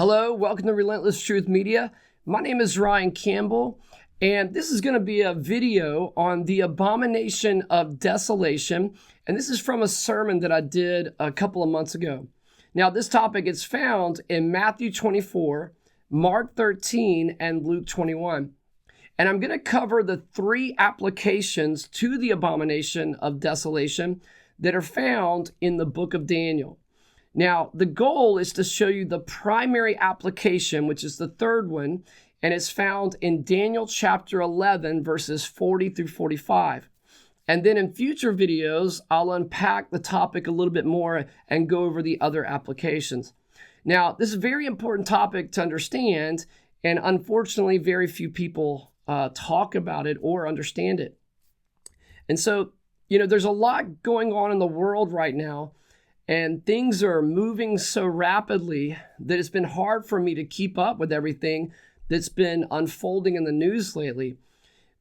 Hello, welcome to Relentless Truth Media. My name is Ryan Campbell, and this is going to be a video on the Abomination of Desolation, and this is from a sermon that I did a couple of months ago. Now, this topic is found in Matthew 24, Mark 13, and Luke 21. And I'm going to cover the three applications to the Abomination of Desolation that are found in the book of Daniel. Now, the goal is to show you the primary application, which is the third one, and it's found in Daniel chapter 11, verses 40 through 45. And then in future videos, I'll unpack the topic a little bit more and go over the other applications. Now, this is a very important topic to understand, and unfortunately, very few people talk about it or understand it. And so, there's a lot going on in the world right now, and things are moving so rapidly that it's been hard for me to keep up with everything that's been unfolding in the news lately.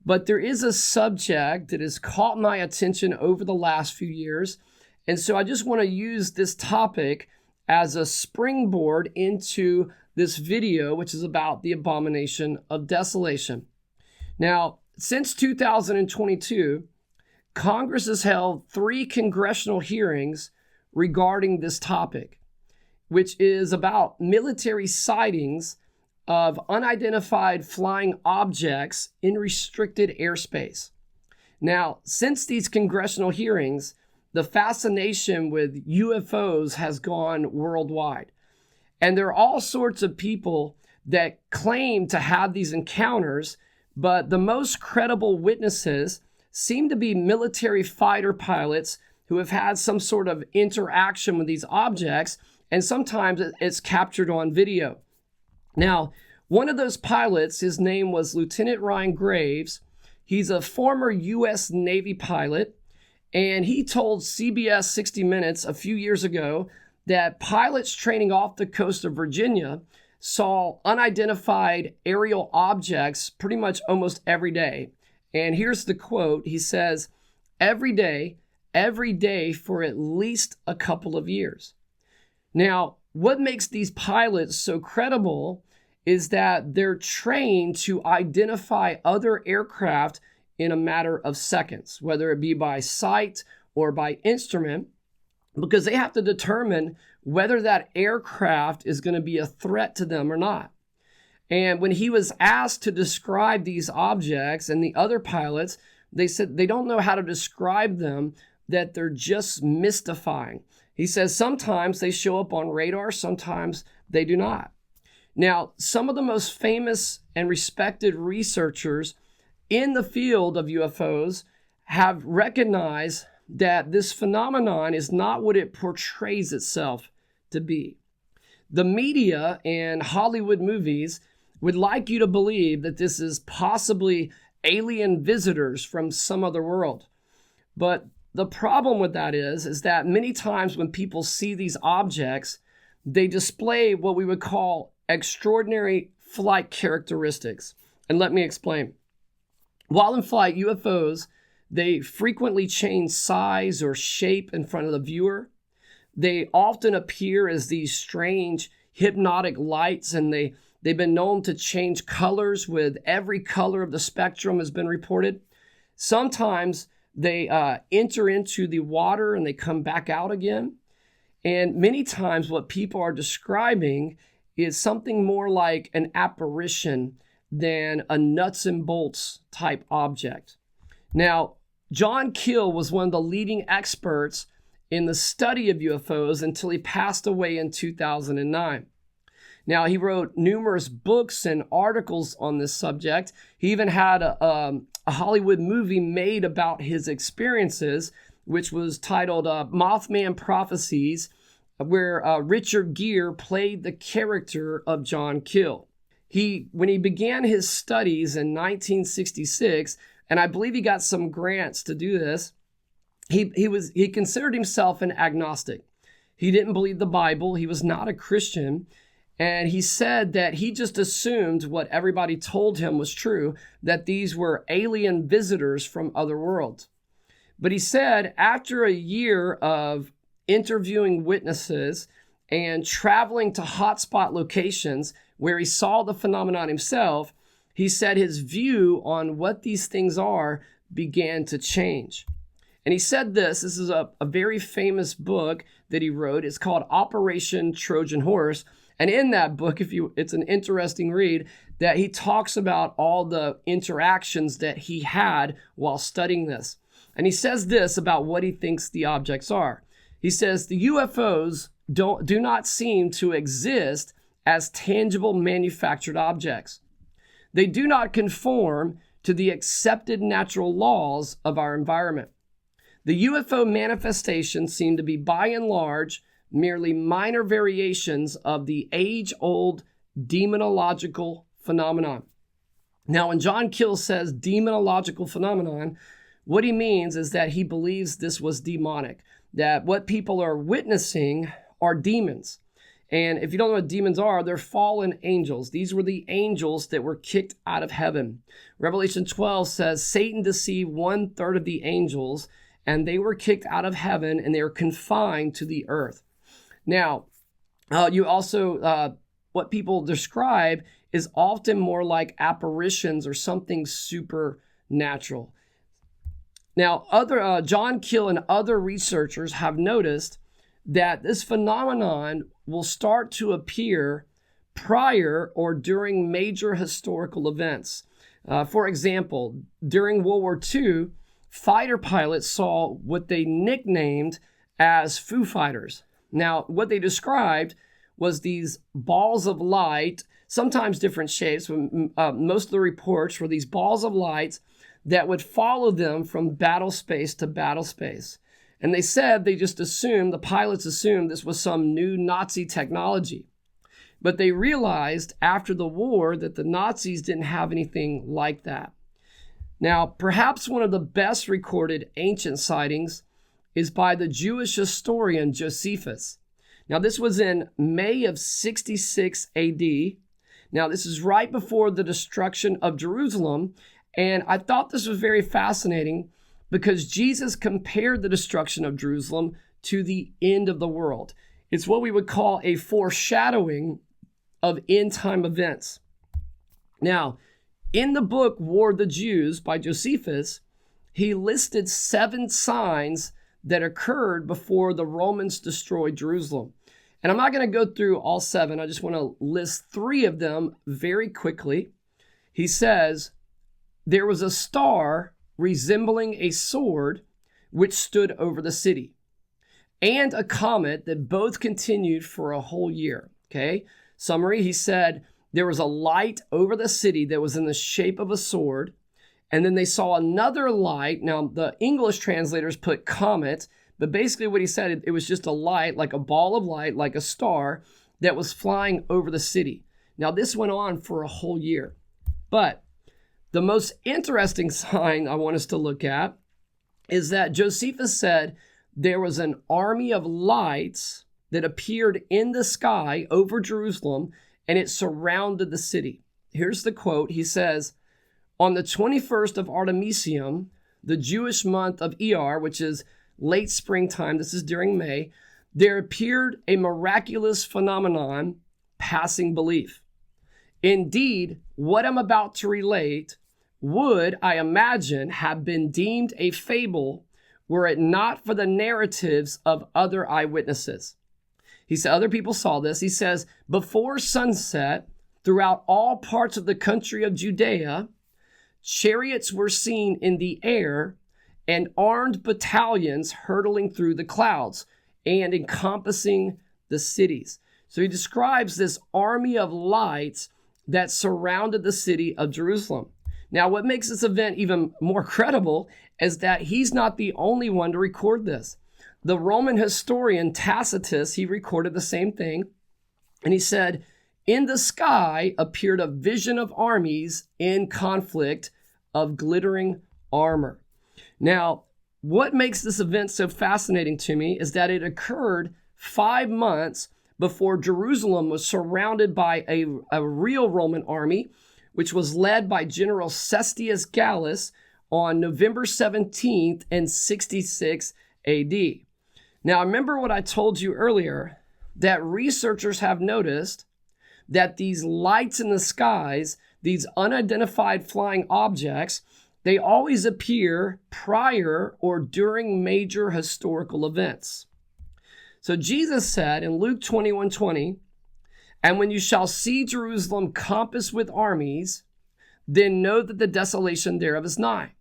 But there is a subject that has caught my attention over the last few years. And so I just want to use this topic as a springboard into this video, which is about the Abomination of Desolation. Now, since 2022, Congress has held 3 congressional hearings regarding this topic, which is about military sightings of unidentified flying objects in restricted airspace. Now, since these congressional hearings, the fascination with UFOs has gone worldwide. And there are all sorts of people that claim to have these encounters, but the most credible witnesses seem to be military fighter pilots who have had some sort of interaction with these objects, and sometimes it's captured on video. Now, one of those pilots, his name was Lieutenant Ryan Graves. He's a former U.S. Navy pilot, and he told CBS 60 Minutes a few years ago that pilots training off the coast of Virginia saw unidentified aerial objects pretty much almost every day. And here's the quote. He says, every day for at least a couple of years. Now, what makes these pilots so credible is that they're trained to identify other aircraft in a matter of seconds, whether it be by sight or by instrument, because they have to determine whether that aircraft is going to be a threat to them or not. And when he was asked to describe these objects, and the other pilots, they said they don't know how to describe them, that they're just mystifying. He says sometimes they show up on radar, sometimes they do not. Now, some of the most famous and respected researchers in the field of UFOs have recognized that this phenomenon is not what it portrays itself to be. The media and Hollywood movies would like you to believe that this is possibly alien visitors from some other world. But the problem with that is that many times when people see these objects, they display what we would call extraordinary flight characteristics. And let me explain. While in flight, UFOs, they frequently change size or shape in front of the viewer. They often appear as these strange hypnotic lights, and they've been known to change colors with every color of the spectrum has been reported. Sometimes they enter into the water and they come back out again. And many times what people are describing is something more like an apparition than a nuts and bolts type object. Now, John Keel was one of the leading experts in the study of UFOs until he passed away in 2009. Now, he wrote numerous books and articles on this subject. He even had a Hollywood movie made about his experiences, which was titled Mothman Prophecies, where Richard Gere played the character of John Keel. When he began his studies in 1966, and I believe he got some grants to do this, he considered himself an agnostic. He didn't believe the Bible. He was not a Christian. And he said that he just assumed what everybody told him was true, that these were alien visitors from other worlds. But he said after a year of interviewing witnesses and traveling to hotspot locations where he saw the phenomenon himself, he said his view on what these things are began to change. And he said this is a very famous book that he wrote. It's called Operation Trojan Horse. And in that book, it's an interesting read, that he talks about all the interactions that he had while studying this. And he says this about what he thinks the objects are. He says, the UFOs do not seem to exist as tangible manufactured objects. They do not conform to the accepted natural laws of our environment. The UFO manifestations seem to be, by and large, merely minor variations of the age-old demonological phenomenon. Now, when John Keel says demonological phenomenon, what he means is that he believes this was demonic, that what people are witnessing are demons. And if you don't know what demons are, they're fallen angels. These were the angels that were kicked out of heaven. Revelation 12 says Satan deceived 1/3 of the angels, and they were kicked out of heaven, and they were confined to the earth. Now, you also, what people describe is often more like apparitions or something supernatural. Now, John Keel and other researchers have noticed that this phenomenon will start to appear prior or during major historical events. For example, during World War II, fighter pilots saw what they nicknamed as Foo Fighters. Now, what they described was these balls of light, sometimes different shapes. Most of the reports were these balls of light that would follow them from battle space to battle space. And they said the pilots assumed this was some new Nazi technology. But they realized after the war that the Nazis didn't have anything like that. Now, perhaps one of the best recorded ancient sightings is by the Jewish historian Josephus. Now, this was in May of 66 AD. Now, this is right before the destruction of Jerusalem. And I thought this was very fascinating because Jesus compared the destruction of Jerusalem to the end of the world. It's what we would call a foreshadowing of end-time events. Now, in the book War of the Jews by Josephus, he listed 7 signs that occurred before the Romans destroyed Jerusalem. And I'm not going to go through all 7. I just want to list 3 of them very quickly. He says, there was a star resembling a sword which stood over the city, and a comet that both continued for a whole year. Okay. Summary, he said, there was a light over the city that was in the shape of a sword, and then they saw another light. Now, the English translators put comet, but basically what he said, it was just a light, like a ball of light, like a star, that was flying over the city. Now, this went on for a whole year. But the most interesting sign I want us to look at is that Josephus said there was an army of lights that appeared in the sky over Jerusalem, and it surrounded the city. Here's the quote. He says, on the 21st of Artemisium, the Jewish month of Iyar, which is late springtime, this is during May, there appeared a miraculous phenomenon passing belief. Indeed, what I'm about to relate would, I imagine, have been deemed a fable were it not for the narratives of other eyewitnesses. He said other people saw this. He says, before sunset, throughout all parts of the country of Judea, chariots were seen in the air and armed battalions hurtling through the clouds and encompassing the cities. So he describes this army of lights that surrounded the city of Jerusalem. Now, what makes this event even more credible is that he's not the only one to record this. The Roman historian Tacitus, he recorded the same thing. And he said, in the sky appeared a vision of armies in conflict of glittering armor. Now, what makes this event so fascinating to me is that it occurred 5 months before Jerusalem was surrounded by a real Roman army, which was led by General Cestius Gallus on November 17th in 66 AD. Now, remember what I told you earlier, that researchers have noticed that these lights in the skies, these unidentified flying objects, they always appear prior or during major historical events. So Jesus said in Luke 21:20, "And when you shall see Jerusalem compassed with armies, then know that the desolation thereof is nigh.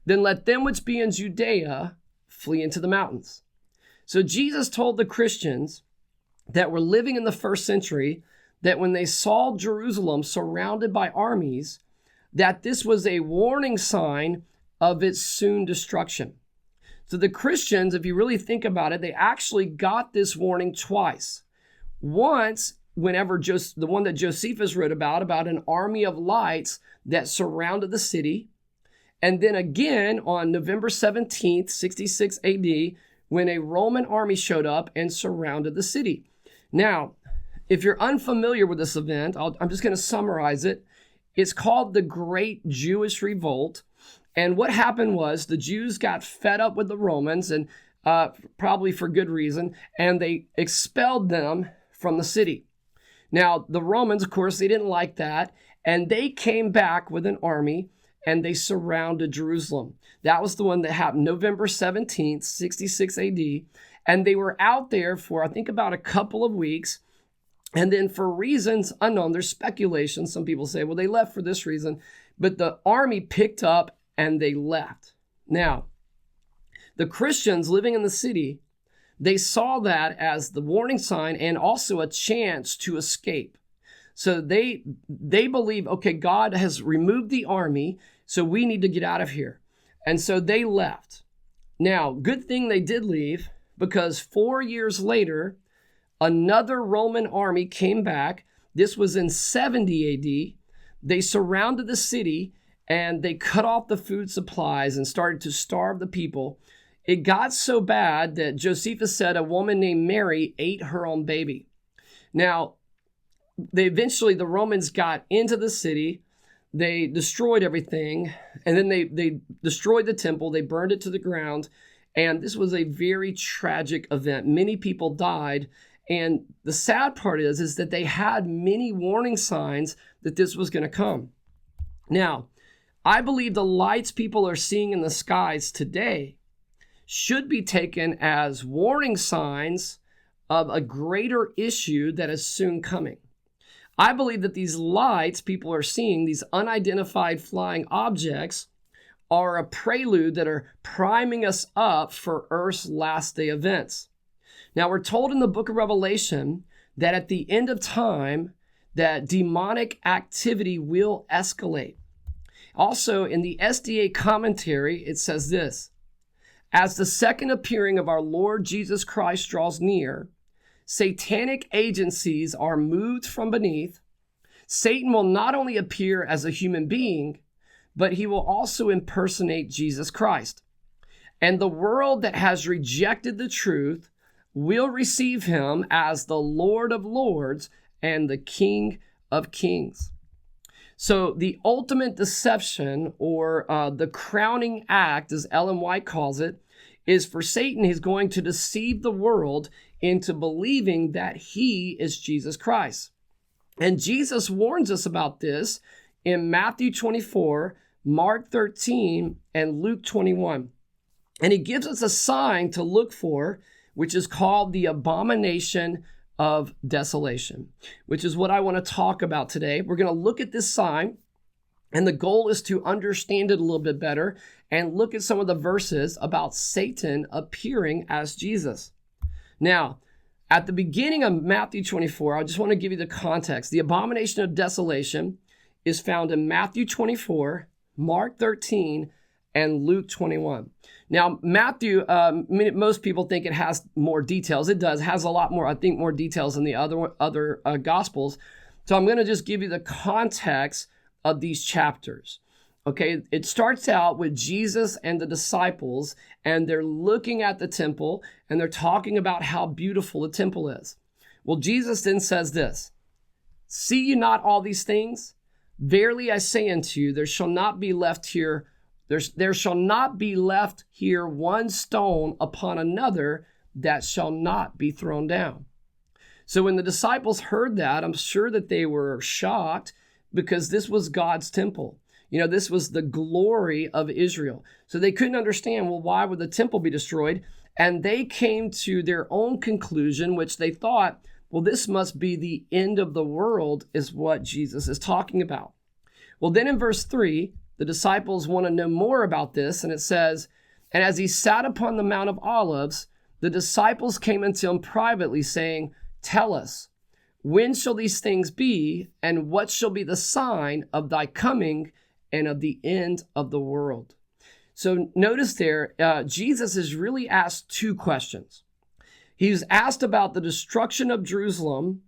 Then let them which be in Judea flee into the mountains." So Jesus told the Christians that were living in the first century that when they saw Jerusalem surrounded by armies, that this was a warning sign of its soon destruction. So the Christians, if you really think about it, they actually got this warning twice. Once, whenever the one that Josephus wrote about an army of lights that surrounded the city. And then again on November 17th, 66 AD, when a Roman army showed up and surrounded the city. Now, if you're unfamiliar with this event, I'm just going to summarize it. It's called the Great Jewish Revolt. And what happened was the Jews got fed up with the Romans, and probably for good reason, and they expelled them from the city. Now, the Romans, of course, they didn't like that, and they came back with an army, and they surrounded Jerusalem. That was the one that happened November 17th, 66 AD, and they were out there for, I think, about a couple of weeks. And then for reasons unknown, there's speculation. Some people say, well, they left for this reason. But the army picked up and they left. Now, the Christians living in the city, they saw that as the warning sign and also a chance to escape. So they believe, okay, God has removed the army, so we need to get out of here. And so they left. Now, good thing they did leave, because 4 years later, another Roman army came back. This was in 70 AD. They surrounded the city and they cut off the food supplies and started to starve the people. It got so bad that Josephus said a woman named Mary ate her own baby. Now, the Romans got into the city. They destroyed everything. And then they destroyed the temple. They burned it to the ground. And this was a very tragic event. Many people died. And the sad part is that they had many warning signs that this was going to come. Now, I believe the lights people are seeing in the skies today should be taken as warning signs of a greater issue that is soon coming. I believe that these lights people are seeing, these unidentified flying objects, are a prelude that are priming us up for Earth's last day events. Now, we're told in the book of Revelation that at the end of time, that demonic activity will escalate. Also, in the SDA commentary, it says this: as the second appearing of our Lord Jesus Christ draws near, satanic agencies are moved from beneath. Satan will not only appear as a human being, but he will also impersonate Jesus Christ. And the world that has rejected the truth will receive him as the Lord of Lords and the King of Kings. So the ultimate deception, or the crowning act, as Ellen White calls it, is for Satan. He's going to deceive the world into believing that he is Jesus Christ. And Jesus warns us about this in Matthew 24, Mark 13, and Luke 21. And he gives us a sign to look for, which is called the Abomination of Desolation, which is what I want to talk about today. We're going to look at this sign, and the goal is to understand it a little bit better and look at some of the verses about Satan appearing as Jesus. Now, at the beginning of Matthew 24, I just want to give you the context. The Abomination of Desolation is found in Matthew 24, Mark 13, and Luke 21. Now, Matthew, most people think it has more details. It does. It has a lot more, I think, more details than the other Gospels. So I'm going to just give you the context of these chapters. Okay, it starts out with Jesus and the disciples, and they're looking at the temple, and they're talking about how beautiful the temple is. Well, Jesus then says this: see ye not all these things? Verily I say unto you, there shall not be left here one stone upon another that shall not be thrown down. So when the disciples heard that, I'm sure that they were shocked because this was God's temple. This was the glory of Israel. So they couldn't understand, well, why would the temple be destroyed? And they came to their own conclusion, which they thought, well, this must be the end of the world, is what Jesus is talking about. Well, then in verse 3, the disciples want to know more about this, and it says, and as he sat upon the Mount of Olives, the disciples came unto him privately, saying, tell us, when shall these things be, and what shall be the sign of thy coming and of the end of the world? So notice there, Jesus is really asked two questions. He was asked about the destruction of Jerusalem,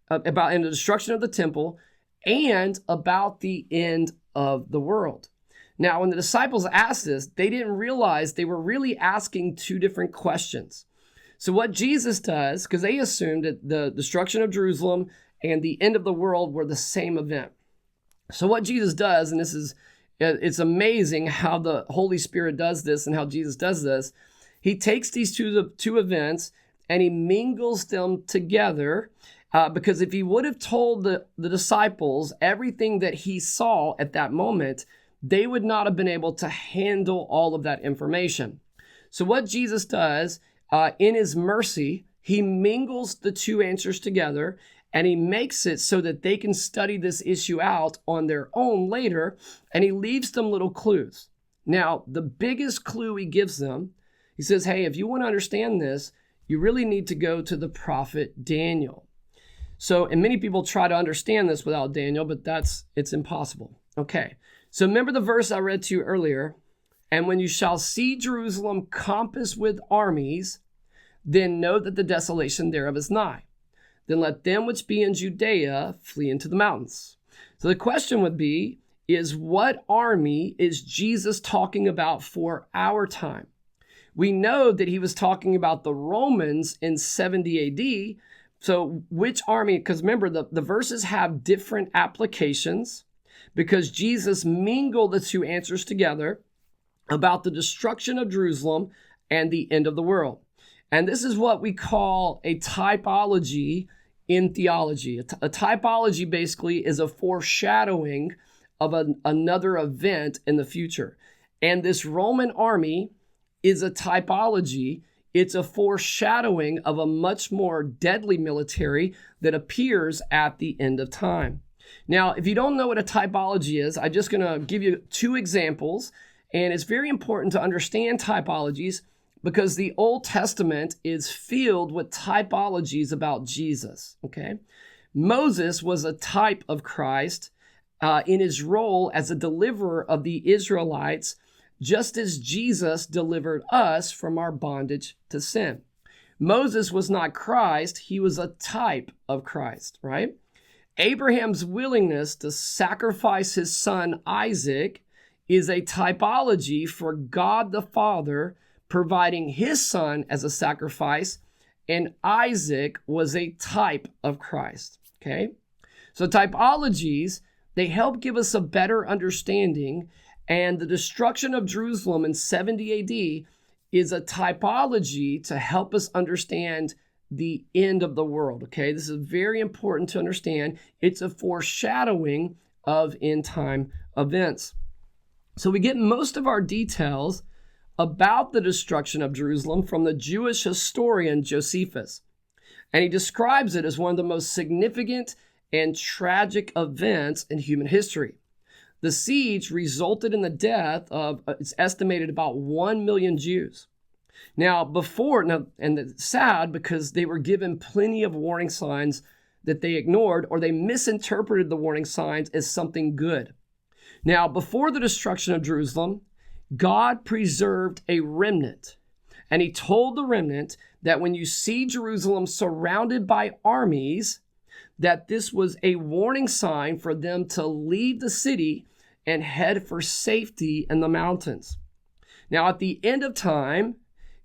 and the destruction of the temple, and about the end of the world. Now, when the disciples asked this, they didn't realize they were really asking two different questions. So what Jesus does, because they assumed that the destruction of Jerusalem and the end of the world were the same event. So what Jesus does, and it's amazing how the Holy Spirit does this and how Jesus does this, he takes these two events and he mingles them together, because if he would have told the disciples everything that he saw at that moment, they would not have been able to handle all of that information. So what Jesus does, in his mercy, he mingles the two answers together, and he makes it so that they can study this issue out on their own later, and he leaves them little clues. Now, the biggest clue he gives them, he says, hey, if you want to understand this, you really need to go to the prophet Daniel. So, and many people try to understand this without Daniel, but it's impossible. Okay, so remember the verse I read to you earlier, and when you shall see Jerusalem compassed with armies, then know that the desolation thereof is nigh. Then let them which be in Judea flee into the mountains. So the question would be, is what army is Jesus talking about for our time? We know that he was talking about the Romans in 70 AD. So which army? Because remember, the verses have different applications because Jesus mingled the two answers together about the destruction of Jerusalem and the end of the world. And this is what we call a typology in theology. A typology basically is a foreshadowing of another event in the future. And this Roman army is a typology. It's a foreshadowing of a much more deadly military that appears at the end of time. Now, if you don't know what a typology is, I'm just going to give you two examples. And it's very important to understand typologies because the Old Testament is filled with typologies about Jesus, okay? Moses was a type of Christ in his role as a deliverer of the Israelites, just as Jesus delivered us from our bondage to sin. Moses was not Christ, he was a type of Christ, right? Abraham's willingness to sacrifice his son Isaac is a typology for God the Father providing his son as a sacrifice, and Isaac was a type of Christ, okay? So typologies, they help give us a better understanding, and the destruction of Jerusalem in 70 AD is a typology to help us understand the end of the world, okay? This is very important to understand. It's a foreshadowing of end time events. So we get most of our details about the destruction of Jerusalem from the Jewish historian Josephus. And he describes it as one of the most significant and tragic events in human history. The siege resulted in the death of, it's estimated, about 1 million Jews. And it's sad because they were given plenty of warning signs that they ignored, or they misinterpreted the warning signs as something good. Now, before the destruction of Jerusalem, God preserved a remnant, and he told the remnant that when you see Jerusalem surrounded by armies, that this was a warning sign for them to leave the city and head for safety in the mountains. Now, at the end of time,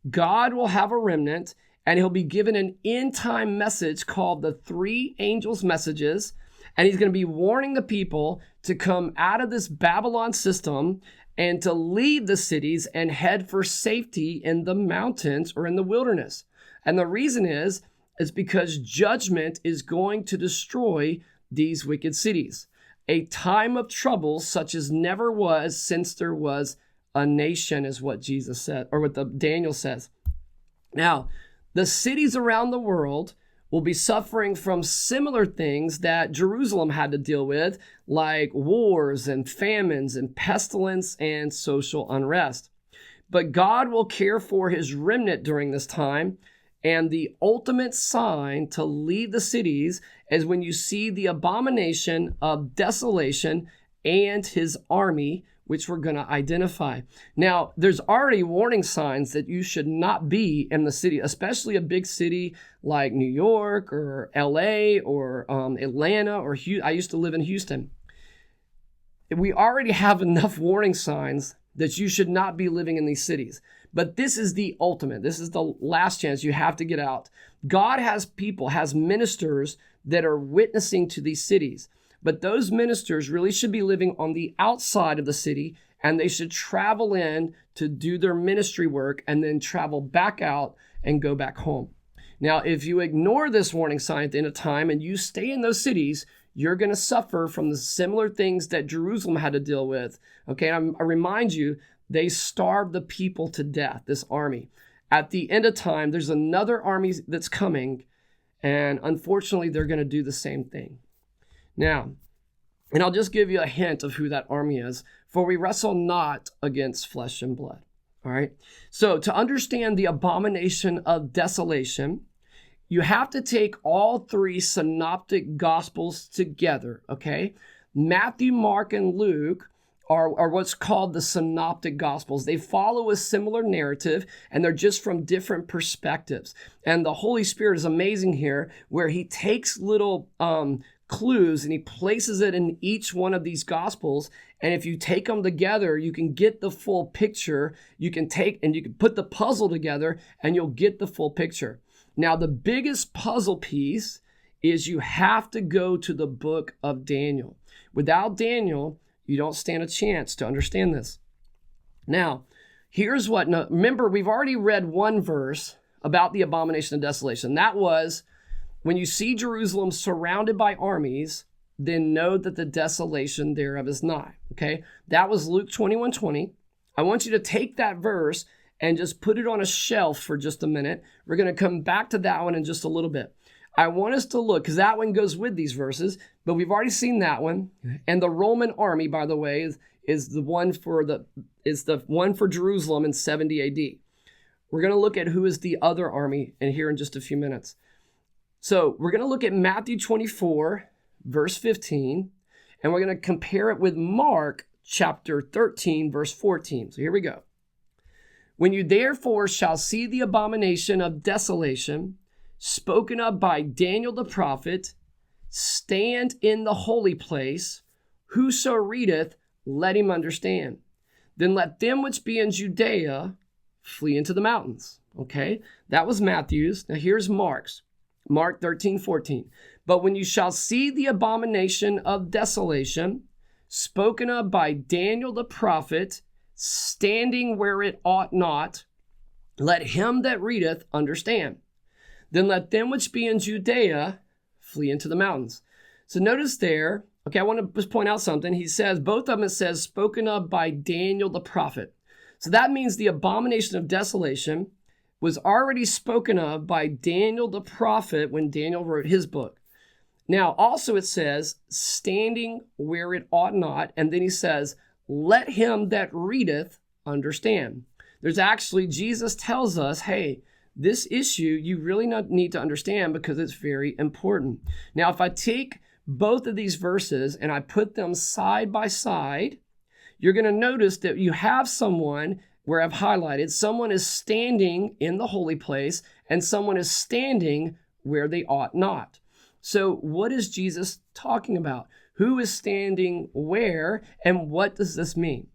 God will have a remnant, and he'll be given an end time message called the 3 angels' messages, and he's going to be warning the people to come out of this Babylon system and to leave the cities and head for safety in the mountains or in the wilderness. And the reason is It's because judgment is going to destroy these wicked cities. A time of trouble such as never was since there was a nation, is what Jesus said, or what Daniel says. Now, the cities around the world will be suffering from similar things that Jerusalem had to deal with, like wars and famines and pestilence and social unrest. But God will care for his remnant during this time, and the ultimate sign to leave the cities is when you see the abomination of desolation and his army, which we're going to identify. Now, there's already warning signs that you should not be in the city, especially a big city like New York or LA or Atlanta or I used to live in Houston. We already have enough warning signs that you should not be living in these cities. But this is the ultimate. This is the last chance. You have to get out. God has people, has ministers that are witnessing to these cities. But those ministers really should be living on the outside of the city, and they should travel in to do their ministry work and then travel back out and go back home. Now, if you ignore this warning sign at the end of time and you stay in those cities, you're going to suffer from the similar things that Jerusalem had to deal with. Okay, I remind you, they starved the people to death, this army. At the end of time, there's another army that's coming, and unfortunately, they're going to do the same thing. Now, and I'll just give you a hint of who that army is. For we wrestle not against flesh and blood. All right. So to understand the abomination of desolation, you have to take all three synoptic gospels together. Okay. Matthew, Mark, and Luke are what's called the synoptic gospels. They follow a similar narrative, and they're just from different perspectives. And the Holy Spirit is amazing here, where he takes little clues and he places it in each one of these gospels. And if you take them together, you can get the full picture. You can put the puzzle together and you'll get the full picture. Now, the biggest puzzle piece is you have to go to the book of Daniel. Without Daniel, you don't stand a chance to understand this. Now, here's what, remember, we've already read one verse about the abomination of desolation. That was, when you see Jerusalem surrounded by armies, then know that the desolation thereof is nigh. Okay? That was Luke 21:20. I want you to take that verse and just put it on a shelf for just a minute. We're going to come back to that one in just a little bit. I want us to look, because that one goes with these verses, but we've already seen that one. And the Roman army, by the way, is the one for Jerusalem in 70 AD. We're going to look at who is the other army here in just a few minutes. So we're going to look at Matthew 24, verse 15, and we're going to compare it with Mark chapter 13, verse 14. So here we go. When you therefore shall see the abomination of desolation spoken of by Daniel the prophet, stand in the holy place, whoso readeth, let him understand. Then let them which be in Judea flee into the mountains. Okay, that was Matthew's. Now here's Mark's. Mark 13:14. But when you shall see the abomination of desolation spoken of by Daniel the prophet, standing where it ought not, let him that readeth understand. Then let them which be in Judea flee into the mountains. So notice there, okay, I want to just point out something. He says, both of them, it says, spoken of by Daniel the prophet. So that means the abomination of desolation was already spoken of by Daniel the prophet when Daniel wrote his book. Now, also it says, standing where it ought not, and then he says, let him that readeth understand. There's actually, Jesus tells us, hey, this issue you really need to understand because it's very important. Now, if I take both of these verses and I put them side by side, you're going to notice that you have someone where I've highlighted, someone is standing in the holy place and someone is standing where they ought not. So what is Jesus talking about? Who is standing where, and what does this mean?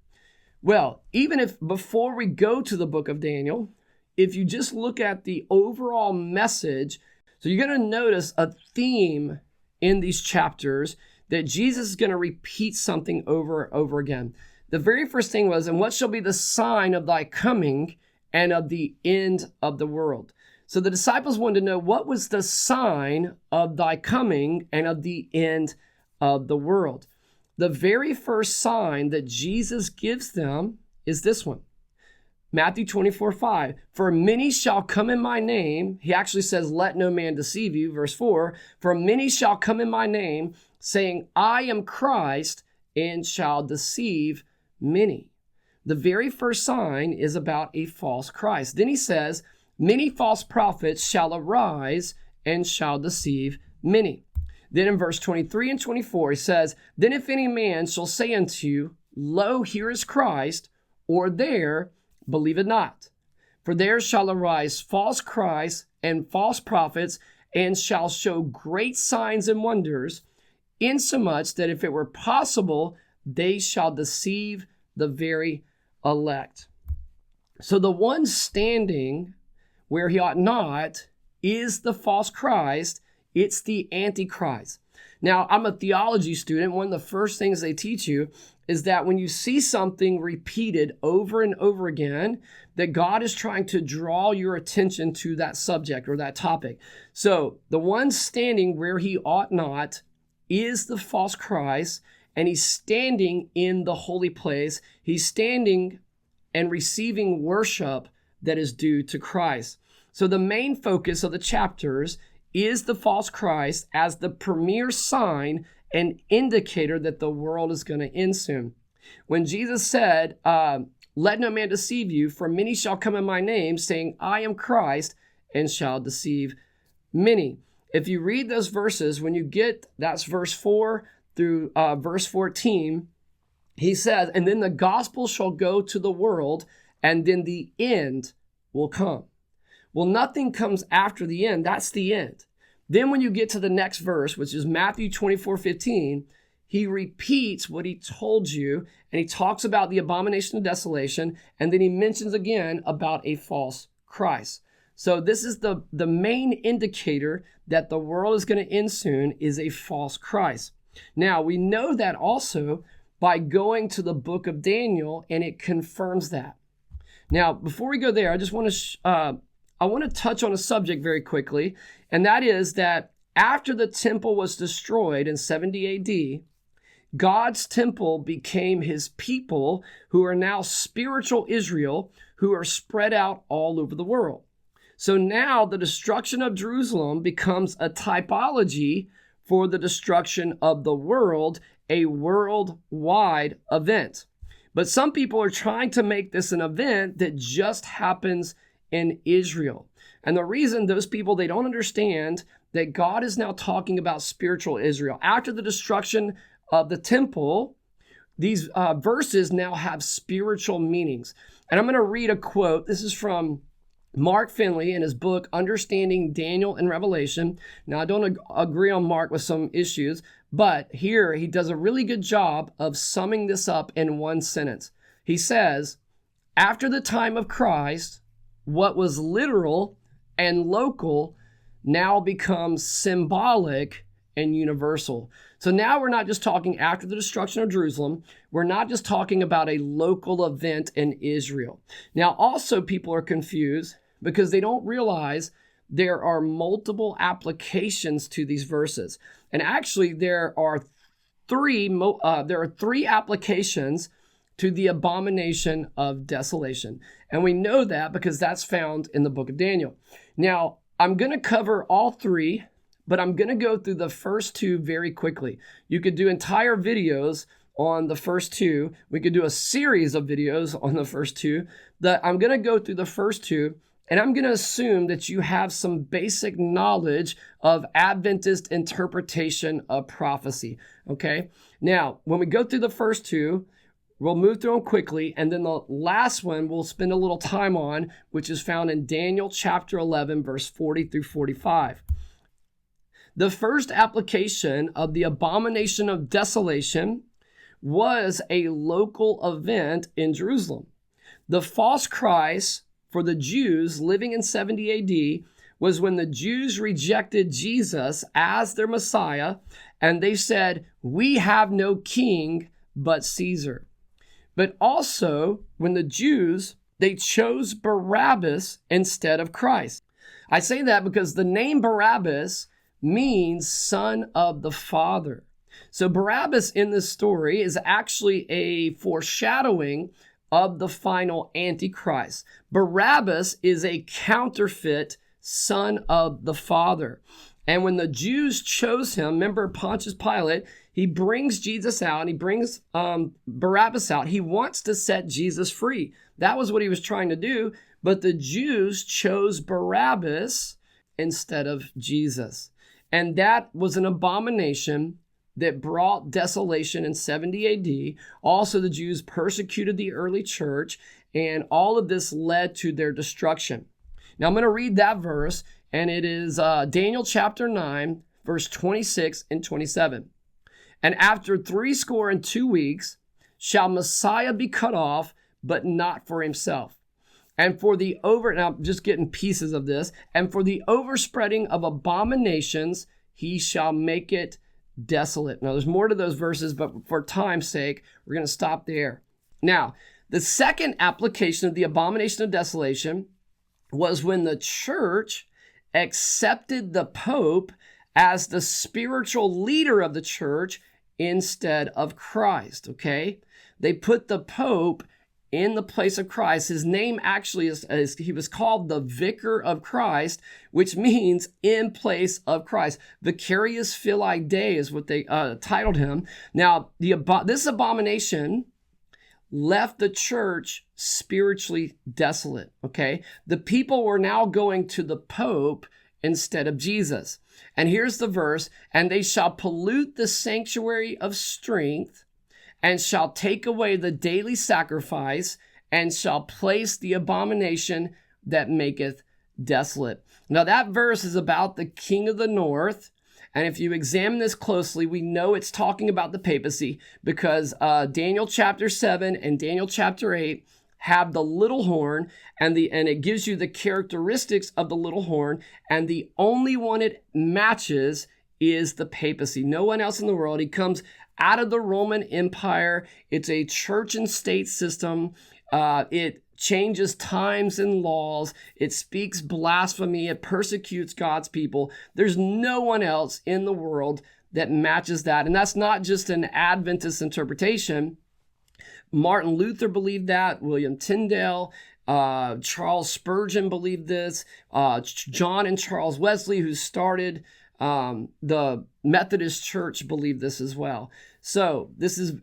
Well, even if before we go to the book of Daniel, if you just look at the overall message, so you're going to notice a theme in these chapters that Jesus is going to repeat something over and over again. The very first thing was, and what shall be the sign of thy coming and of the end of the world? So the disciples wanted to know, what was the sign of thy coming and of the end of the world? The very first sign that Jesus gives them is this one. Matthew 24:5. For many shall come in my name. He actually says, let no man deceive you. Verse 4. For many shall come in my name, saying, I am Christ, and shall deceive many. The very first sign is about a false Christ. Then he says, many false prophets shall arise and shall deceive many. Then in verse 23 and 24, he says, then if any man shall say unto you, lo, here is Christ, or there, believe it not. For there shall arise false Christs and false prophets, and shall show great signs and wonders, insomuch that if it were possible, they shall deceive the very elect. So the one standing where he ought not is the false Christ. It's the Antichrist. Now, I'm a theology student. One of the first things they teach you is that when you see something repeated over and over again, that God is trying to draw your attention to that subject or that topic. So the one standing where he ought not is the false Christ, and he's standing in the holy place. He's standing and receiving worship that is due to Christ. So the main focus of the chapters is the false Christ as the premier sign and indicator that the world is going to end soon. When Jesus said, let no man deceive you, for many shall come in my name, saying, I am Christ, and shall deceive many. If you read those verses, when you get, that's verse 4 through verse 14, he says, and then the gospel shall go to the world, and then the end will come. Well, nothing comes after the end. That's the end. Then when you get to the next verse, which is Matthew 24:15, he repeats what he told you, and he talks about the abomination of desolation, and then he mentions again about a false Christ. So this is the main indicator that the world is going to end soon is a false Christ. Now, we know that also by going to the book of Daniel, and it confirms that. Now, before we go there, I just want to touch on a subject very quickly, and that is that after the temple was destroyed in 70 AD, God's temple became his people who are now spiritual Israel, who are spread out all over the world. So now the destruction of Jerusalem becomes a typology for the destruction of the world, a worldwide event. But some people are trying to make this an event that just happens in Israel. And the reason those people, they don't understand that God is now talking about spiritual Israel. After the destruction of the temple, these verses now have spiritual meanings. And I'm going to read a quote. This is from Mark Finley in his book, Understanding Daniel and Revelation. Now, I don't agree on Mark with some issues, but here he does a really good job of summing this up in one sentence. He says, after the time of Christ, what was literal and local now becomes symbolic and universal. So now we're not just talking after the destruction of Jerusalem. We're not just talking about a local event in Israel. Now, also people are confused because they don't realize there are multiple applications to these verses. And actually, there are three applications to the abomination of desolation. And we know that because that's found in the book of Daniel. Now, I'm going to cover all three, but I'm going to go through the first two very quickly. You could do entire videos on the first two. We could do a series of videos on the first two. I'm going to go through the first two, and I'm going to assume that you have some basic knowledge of Adventist interpretation of prophecy, okay? Now, when we go through the first two, we'll move through them quickly, and then the last one we'll spend a little time on, which is found in Daniel chapter 11, verse 40 through 45. The first application of the abomination of desolation was a local event in Jerusalem. The false Christ for the Jews living in 70 AD was when the Jews rejected Jesus as their Messiah, and they said, we have no king but Caesar. But also when the Jews, they chose Barabbas instead of Christ. I say that because the name Barabbas means son of the Father. So Barabbas in this story is actually a foreshadowing of the final Antichrist. Barabbas is a counterfeit son of the Father. And when the Jews chose him, remember Pontius Pilate, he brings Jesus out and he brings Barabbas out. He wants to set Jesus free. That was what he was trying to do. But the Jews chose Barabbas instead of Jesus. And that was an abomination that brought desolation in 70 AD. Also, the Jews persecuted the early church, and all of this led to their destruction. Now, I'm going to read that verse, and it is Daniel chapter 9, verse 26 and 27. And after 62 weeks shall Messiah be cut off, but not for himself. And for the now I'm just getting pieces of this, and for the overspreading of abominations, he shall make it desolate. Now, there's more to those verses, but for time's sake, we're going to stop there. Now, the second application of the abomination of desolation was when the church accepted the Pope as the spiritual leader of the church instead of Christ, okay? They put the Pope in the place of Christ. His name actually is he was called the Vicar of Christ, which means in place of Christ. Vicarius Filii Dei is what they titled him. Now, this abomination left the church spiritually desolate, okay? The people were now going to the Pope instead of Jesus. And here's the verse, and they shall pollute the sanctuary of strength, and shall take away the daily sacrifice, and shall place the abomination that maketh desolate. Now that verse is about the king of the north, and if you examine this closely, we know it's talking about the papacy, because Daniel chapter 7 and Daniel chapter 8 have the little horn, and it gives you the characteristics of the little horn, and the only one it matches is the papacy. No one else in the world. He comes out of the Roman Empire. It's a church and state system. It changes times and laws. It speaks blasphemy. It persecutes God's people. There's no one else in the world that matches that. And that's not just an Adventist interpretation. Martin Luther believed that. William Tyndale, Charles Spurgeon believed this. John and Charles Wesley, who started the Methodist Church, believed this as well. So this is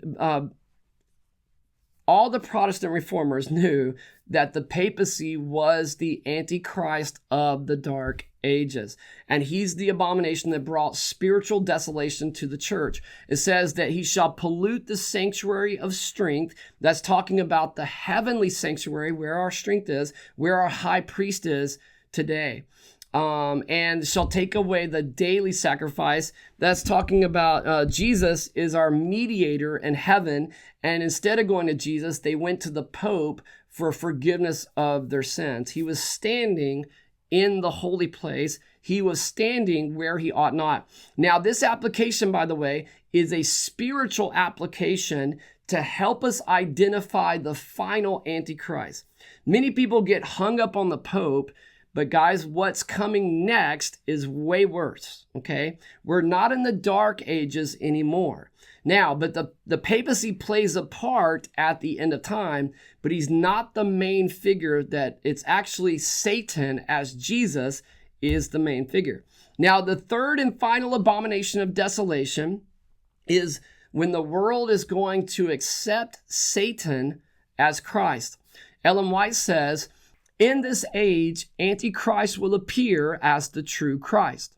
all the Protestant reformers knew that the papacy was the Antichrist of the Dark Ages. And he's the abomination that brought spiritual desolation to the church. It says that he shall pollute the sanctuary of strength. That's talking about the heavenly sanctuary where our strength is, where our high priest is today. And shall take away the daily sacrifice. That's talking about Jesus is our mediator in heaven. And instead of going to Jesus, they went to the Pope for forgiveness of their sins. He was standing in the holy place. He was standing where he ought not. Now, this application, by the way, is a spiritual application to help us identify the final Antichrist. Many people get hung up on the Pope, but guys, what's coming next is way worse, okay? We're not in the Dark Ages anymore. Now, but the papacy plays a part at the end of time, but he's not the main figure. That it's actually Satan as Jesus is the main figure. Now, the third and final abomination of desolation is when the world is going to accept Satan as Christ. Ellen White says, in this age, Antichrist will appear as the true Christ.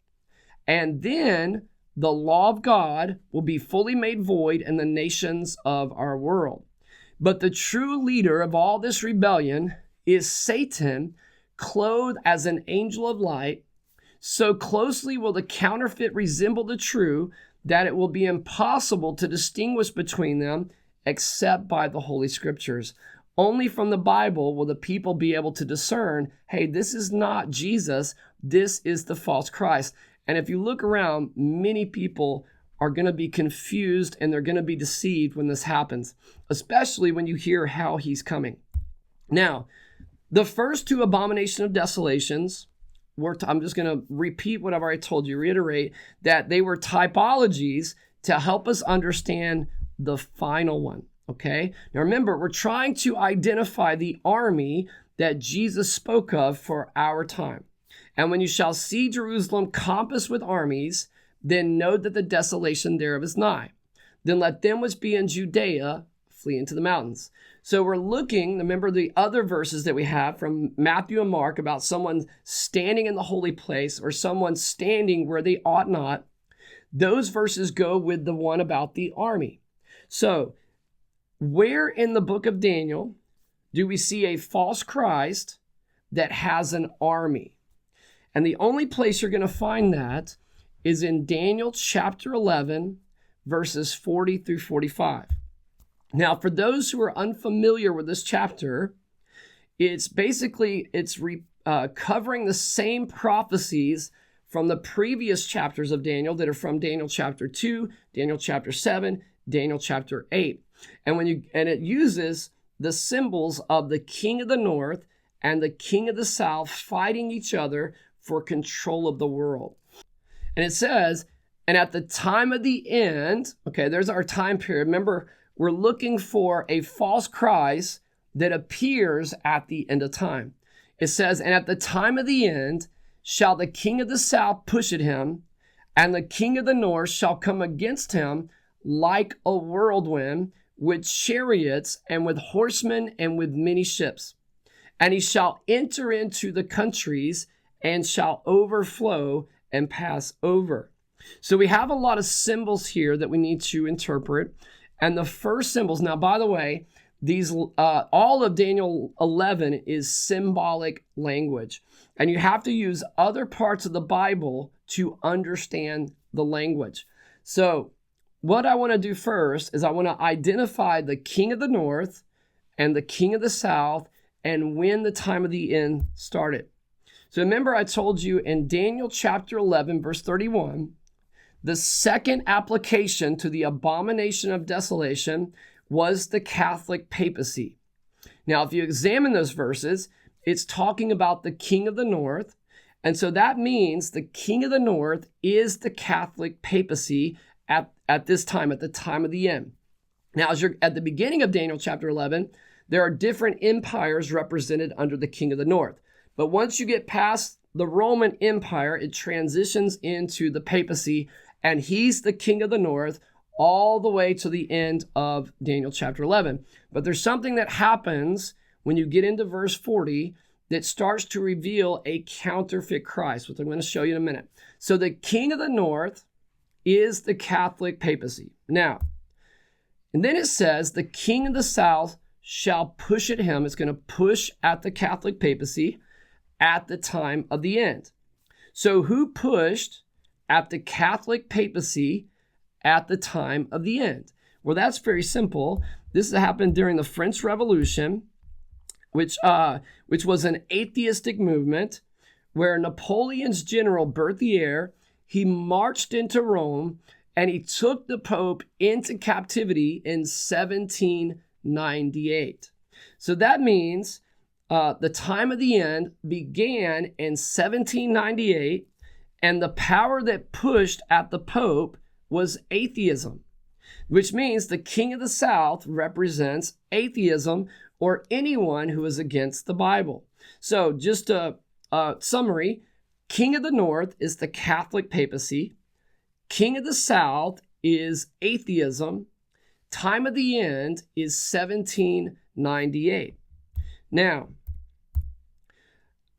And then the law of God will be fully made void in the nations of our world. But the true leader of all this rebellion is Satan, clothed as an angel of light. So closely will the counterfeit resemble the true that it will be impossible to distinguish between them except by the Holy Scriptures. Only from the Bible will the people be able to discern, hey, this is not Jesus, this is the false Christ. And if you look around, many people are going to be confused and they're going to be deceived when this happens, especially when you hear how he's coming. Now, the first two abomination of desolations I'm just going to repeat what I've already told you, reiterate that they were typologies to help us understand the final one, okay? Now remember, we're trying to identify the army that Jesus spoke of for our time. And when you shall see Jerusalem compassed with armies, then know that the desolation thereof is nigh. Then let them which be in Judea flee into the mountains. So we're looking, remember the other verses that we have from Matthew and Mark about someone standing in the holy place or someone standing where they ought not. Those verses go with the one about the army. So where in the book of Daniel do we see a false Christ that has an army? And the only place you're going to find that is in Daniel chapter 11, verses 40 through 45. Now, for those who are unfamiliar with this chapter, it's covering the same prophecies from the previous chapters of Daniel that are from Daniel chapter 2, Daniel chapter 7, Daniel chapter 8. And it uses the symbols of the king of the north and the king of the south fighting each other for control of the world. And it says, and at the time of the end, okay, there's our time period. Remember, we're looking for a false Christ that appears at the end of time. It says, and at the time of the end shall the king of the south push at him, and the king of the north shall come against him like a whirlwind, with chariots and with horsemen and with many ships. And he shall enter into the countries and shall overflow and pass over. So we have a lot of symbols here that we need to interpret. And the first symbols, now, by the way, these all of Daniel 11 is symbolic language. And you have to use other parts of the Bible to understand the language. So what I want to do first is I want to identify the king of the north and the king of the south and when the time of the end started. So remember, I told you in Daniel chapter 11, verse 31, the second application to the abomination of desolation was the Catholic papacy. Now, if you examine those verses, it's talking about the king of the north. And so that means the king of the north is the Catholic papacy at this time, at the time of the end. Now, as you're at the beginning of Daniel chapter 11, there are different empires represented under the king of the north. But once you get past the Roman Empire, it transitions into the papacy, and he's the king of the north all the way to the end of Daniel chapter 11. But there's something that happens when you get into verse 40 that starts to reveal a counterfeit Christ, which I'm going to show you in a minute. So the king of the north is the Catholic papacy. Now, and then it says the king of the south shall push at him. It's going to push at the Catholic papacy at the time of the end. So who pushed at the Catholic papacy at the time of the end? Well, that's very simple. This happened during the French Revolution, which was an atheistic movement where Napoleon's general Berthier, he marched into Rome and he took the Pope into captivity in 1798. So that means the time of the end began in 1798, and the power that pushed at the Pope was atheism, which means the king of the south represents atheism or anyone who is against the Bible. So just a summary, king of the north is the Catholic papacy, king of the south is atheism, time of the end is 1798. Now,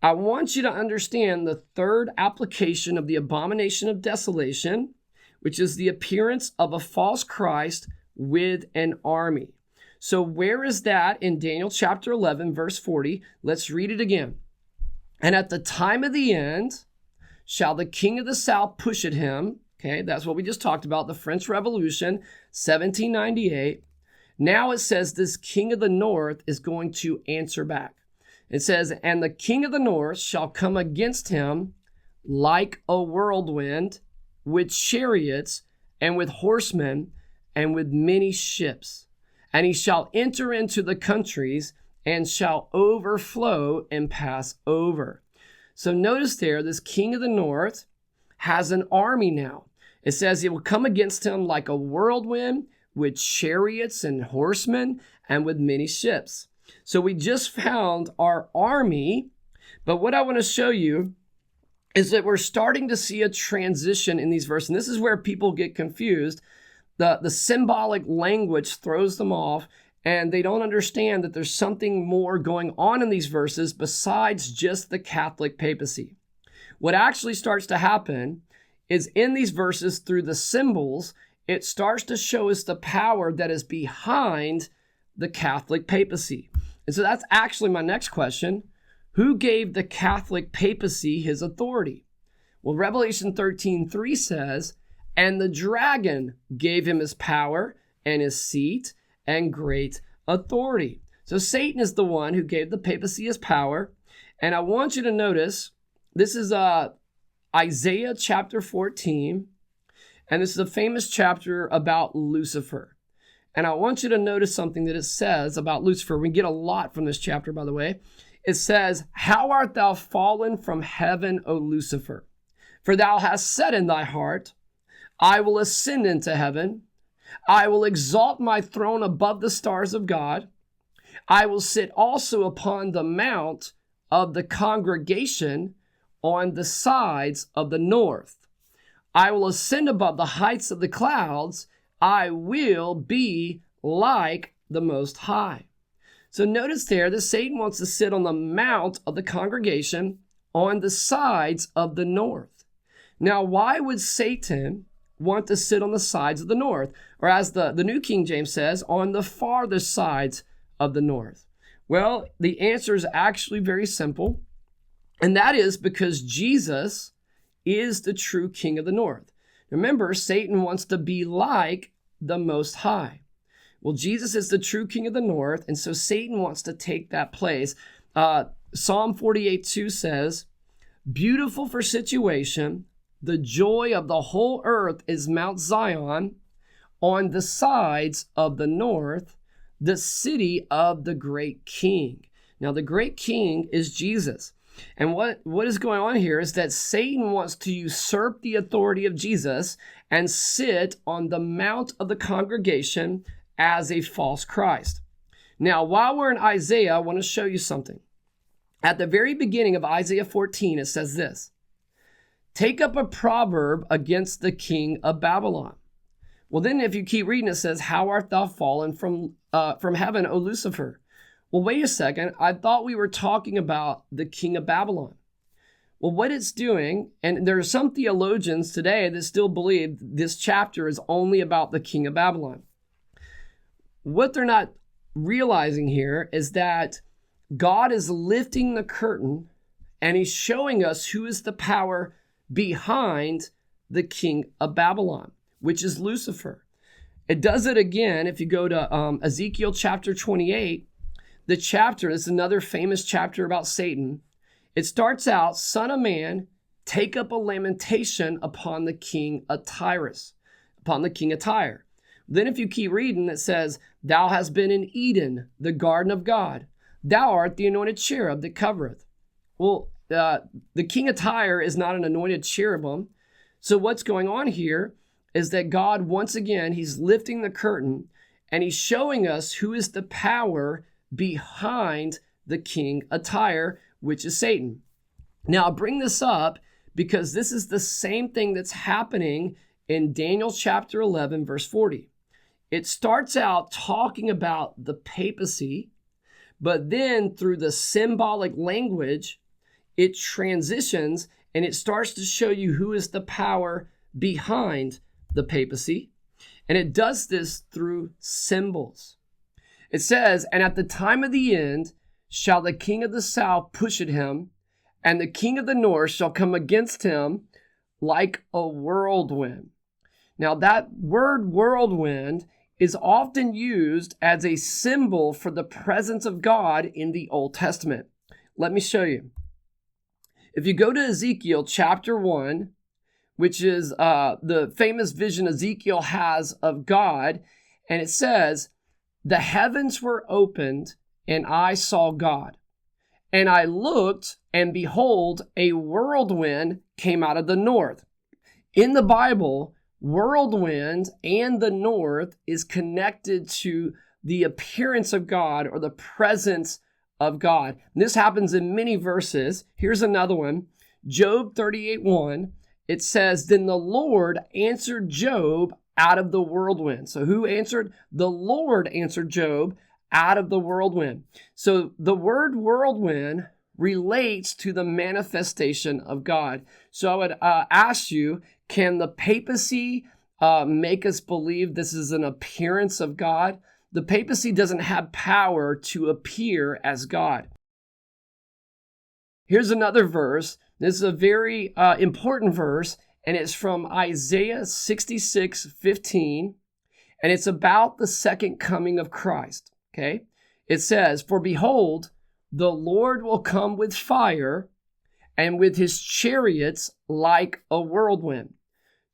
I want you to understand the third application of the abomination of desolation, which is the appearance of a false Christ with an army. So where is that in Daniel chapter 11, verse 40? Let's read it again. And at the time of the end shall the king of the south push at him. Okay, that's what we just talked about, the French Revolution, 1798. Now it says this king of the north is going to answer back. It says, and the king of the north shall come against him like a whirlwind, with chariots and with horsemen and with many ships. And he shall enter into the countries and shall overflow and pass over. So notice there, this king of the north has an army now. It says it will come against him like a whirlwind with chariots and horsemen and with many ships. So we just found our army, but what I want to show you is that we're starting to see a transition in these verses. And this is where people get confused. The symbolic language throws them off, and they don't understand that there's something more going on in these verses besides just the Catholic papacy. What actually starts to happen is in these verses, through the symbols, it starts to show us the power that is behind the Catholic papacy. And so that's actually my next question. Who gave the Catholic papacy his authority? Well, Revelation 13:3 says, and the dragon gave him his power and his seat and great authority. So Satan is the one who gave the papacy his power. And I want you to notice, this is Isaiah chapter 14, and this is a famous chapter about Lucifer. And I want you to notice something that it says about Lucifer. We get a lot from this chapter, by the way. It says, how art thou fallen from heaven, O Lucifer? For thou hast said in thy heart, I will ascend into heaven. I will exalt my throne above the stars of God. I will sit also upon the mount of the congregation on the sides of the north. I will ascend above the heights of the clouds. I will be like the Most High. So notice there that Satan wants to sit on the mount of the congregation on the sides of the north. Now, why would Satan want to sit on the sides of the north? Or as the New King James says, on the farthest sides of the north? Well, the answer is actually very simple. And that is because Jesus is the true king of the north. Remember, Satan wants to be like the Most High. Well, Jesus is the true king of the north, and so Satan wants to take that place. Psalm 48:2 says, beautiful for situation, the joy of the whole earth is Mount Zion on the sides of the north, the city of the great king. Now, the great king is Jesus. And what is going on here is that Satan wants to usurp the authority of Jesus and sit on the mount of the congregation as a false Christ. Now, while we're in Isaiah, I want to show you something. At the very beginning of Isaiah 14, it says this, take up a proverb against the king of Babylon. Well, then if you keep reading, it says, how art thou fallen from heaven, O Lucifer? Well, wait a second. I thought we were talking about the king of Babylon. Well, what it's doing, and there are some theologians today that still believe this chapter is only about the king of Babylon. What they're not realizing here is that God is lifting the curtain and he's showing us who is the power behind the king of Babylon, which is Lucifer. It does it again if you go to Ezekiel chapter 28. The chapter is another famous chapter about Satan. It starts out, son of man, take up a lamentation upon the king of Tyrus, upon the king of Tyre. Then if you keep reading, it says, thou hast been in Eden, the garden of God. Thou art the anointed cherub that covereth. Well, the king of Tyre is not an anointed cherubim. So what's going on here is that God, once again, he's lifting the curtain and he's showing us who is the power behind the king of Tyre, which is Satan. Now, I'll bring this up because this is the same thing that's happening in Daniel chapter 11, verse 40. It starts out talking about the papacy, but then through the symbolic language, it transitions and it starts to show you who is the power behind the papacy. And it does this through symbols. It says, and at the time of the end shall the king of the south push at him, and the king of the north shall come against him like a whirlwind. Now that word whirlwind is often used as a symbol for the presence of God in the Old Testament. Let me show you. If you go to Ezekiel chapter 1, which is the famous vision Ezekiel has of God, and it says, the heavens were opened, and I saw God. And I looked, and behold, a whirlwind came out of the north. In the Bible, whirlwind and the north is connected to the appearance of God or the presence of God. And this happens in many verses. Here's another one. Job 38:1. It says, then the Lord answered Job out of the whirlwind. So who answered? The Lord answered Job out of the whirlwind. So the word whirlwind relates to the manifestation of God. So I would ask you, can the papacy make us believe this is an appearance of God? The papacy doesn't have power to appear as God. Here's another verse. This is a very important verse, and it's from Isaiah 66:15, and it's about the second coming of Christ. Okay? It says, for behold, the Lord will come with fire, and with his chariots like a whirlwind,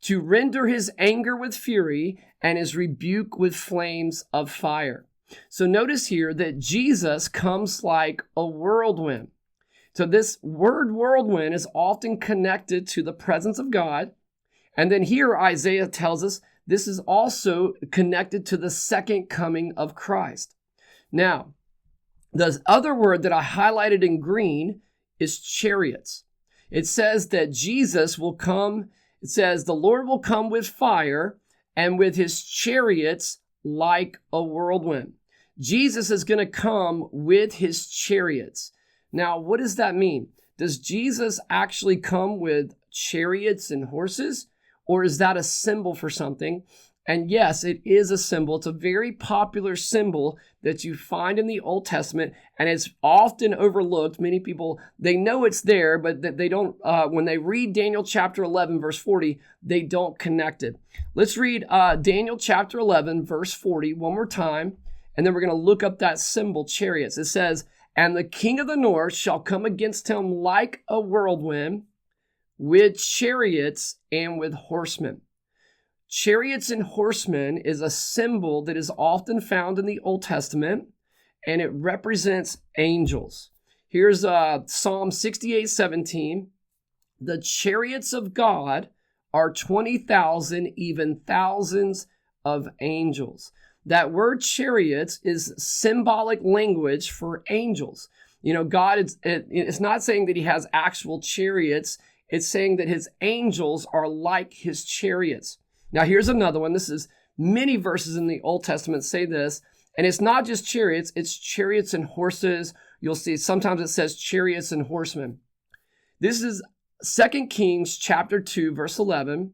to render his anger with fury and his rebuke with flames of fire. So notice here that Jesus comes like a whirlwind. So this word whirlwind is often connected to the presence of God. And then here Isaiah tells us this is also connected to the second coming of Christ. Now, the other word that I highlighted in green is chariots. It says that Jesus will come. It says the Lord will come with fire and with his chariots like a whirlwind. Jesus is going to come with his chariots. Now, what does that mean? Does Jesus actually come with chariots and horses? Or is that a symbol for something? And yes, it is a symbol. It's a very popular symbol that you find in the Old Testament, and it's often overlooked. Many people, they know it's there, but they don't, when they read Daniel chapter 11, verse 40, they don't connect it. Let's read Daniel chapter 11, verse 40 one more time, and then we're going to look up that symbol, chariots. It says, and the king of the north shall come against him like a whirlwind, with chariots and with horsemen. Chariots and horsemen is a symbol that is often found in the Old Testament, and it represents angels. Here's Psalm 68:17. The chariots of God are 20,000, even thousands of angels. That word chariots is symbolic language for angels. You know, God, it's not saying that he has actual chariots. It's saying that his angels are like his chariots. Now, here's another one. This is many verses in the Old Testament say this, and it's not just chariots, it's chariots and horses. You'll see sometimes it says chariots and horsemen. This is 2 Kings chapter 2, verse 11,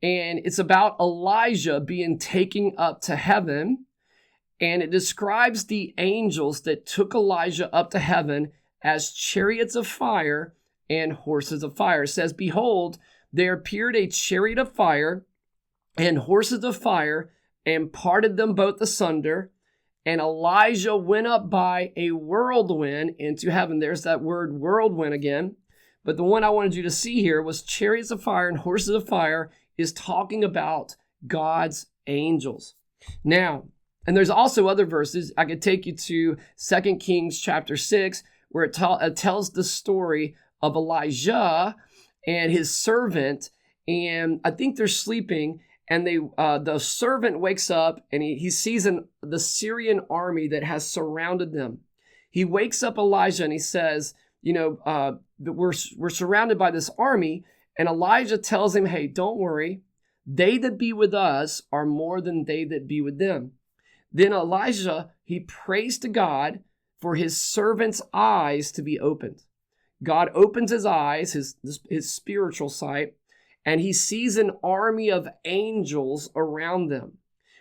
and it's about Elijah being taken up to heaven, and it describes the angels that took Elijah up to heaven as chariots of fire and horses of fire. It says, behold, there appeared a chariot of fire and horses of fire, and parted them both asunder. And Elijah went up by a whirlwind into heaven. There's that word whirlwind again. But the one I wanted you to see here was chariots of fire and horses of fire is talking about God's angels. Now, and there's also other verses. I could take you to 2 Kings chapter 6, where it tells the story of Elijah and his servant. And I think they're sleeping. And the servant wakes up and he sees the Syrian army that has surrounded them. He wakes up Elijah and he says, we're surrounded by this army. And Elijah tells him, hey, don't worry. They that be with us are more than they that be with them. Then Elijah, he prays to God for his servant's eyes to be opened. God opens his eyes, his spiritual sight, and he sees an army of angels around them.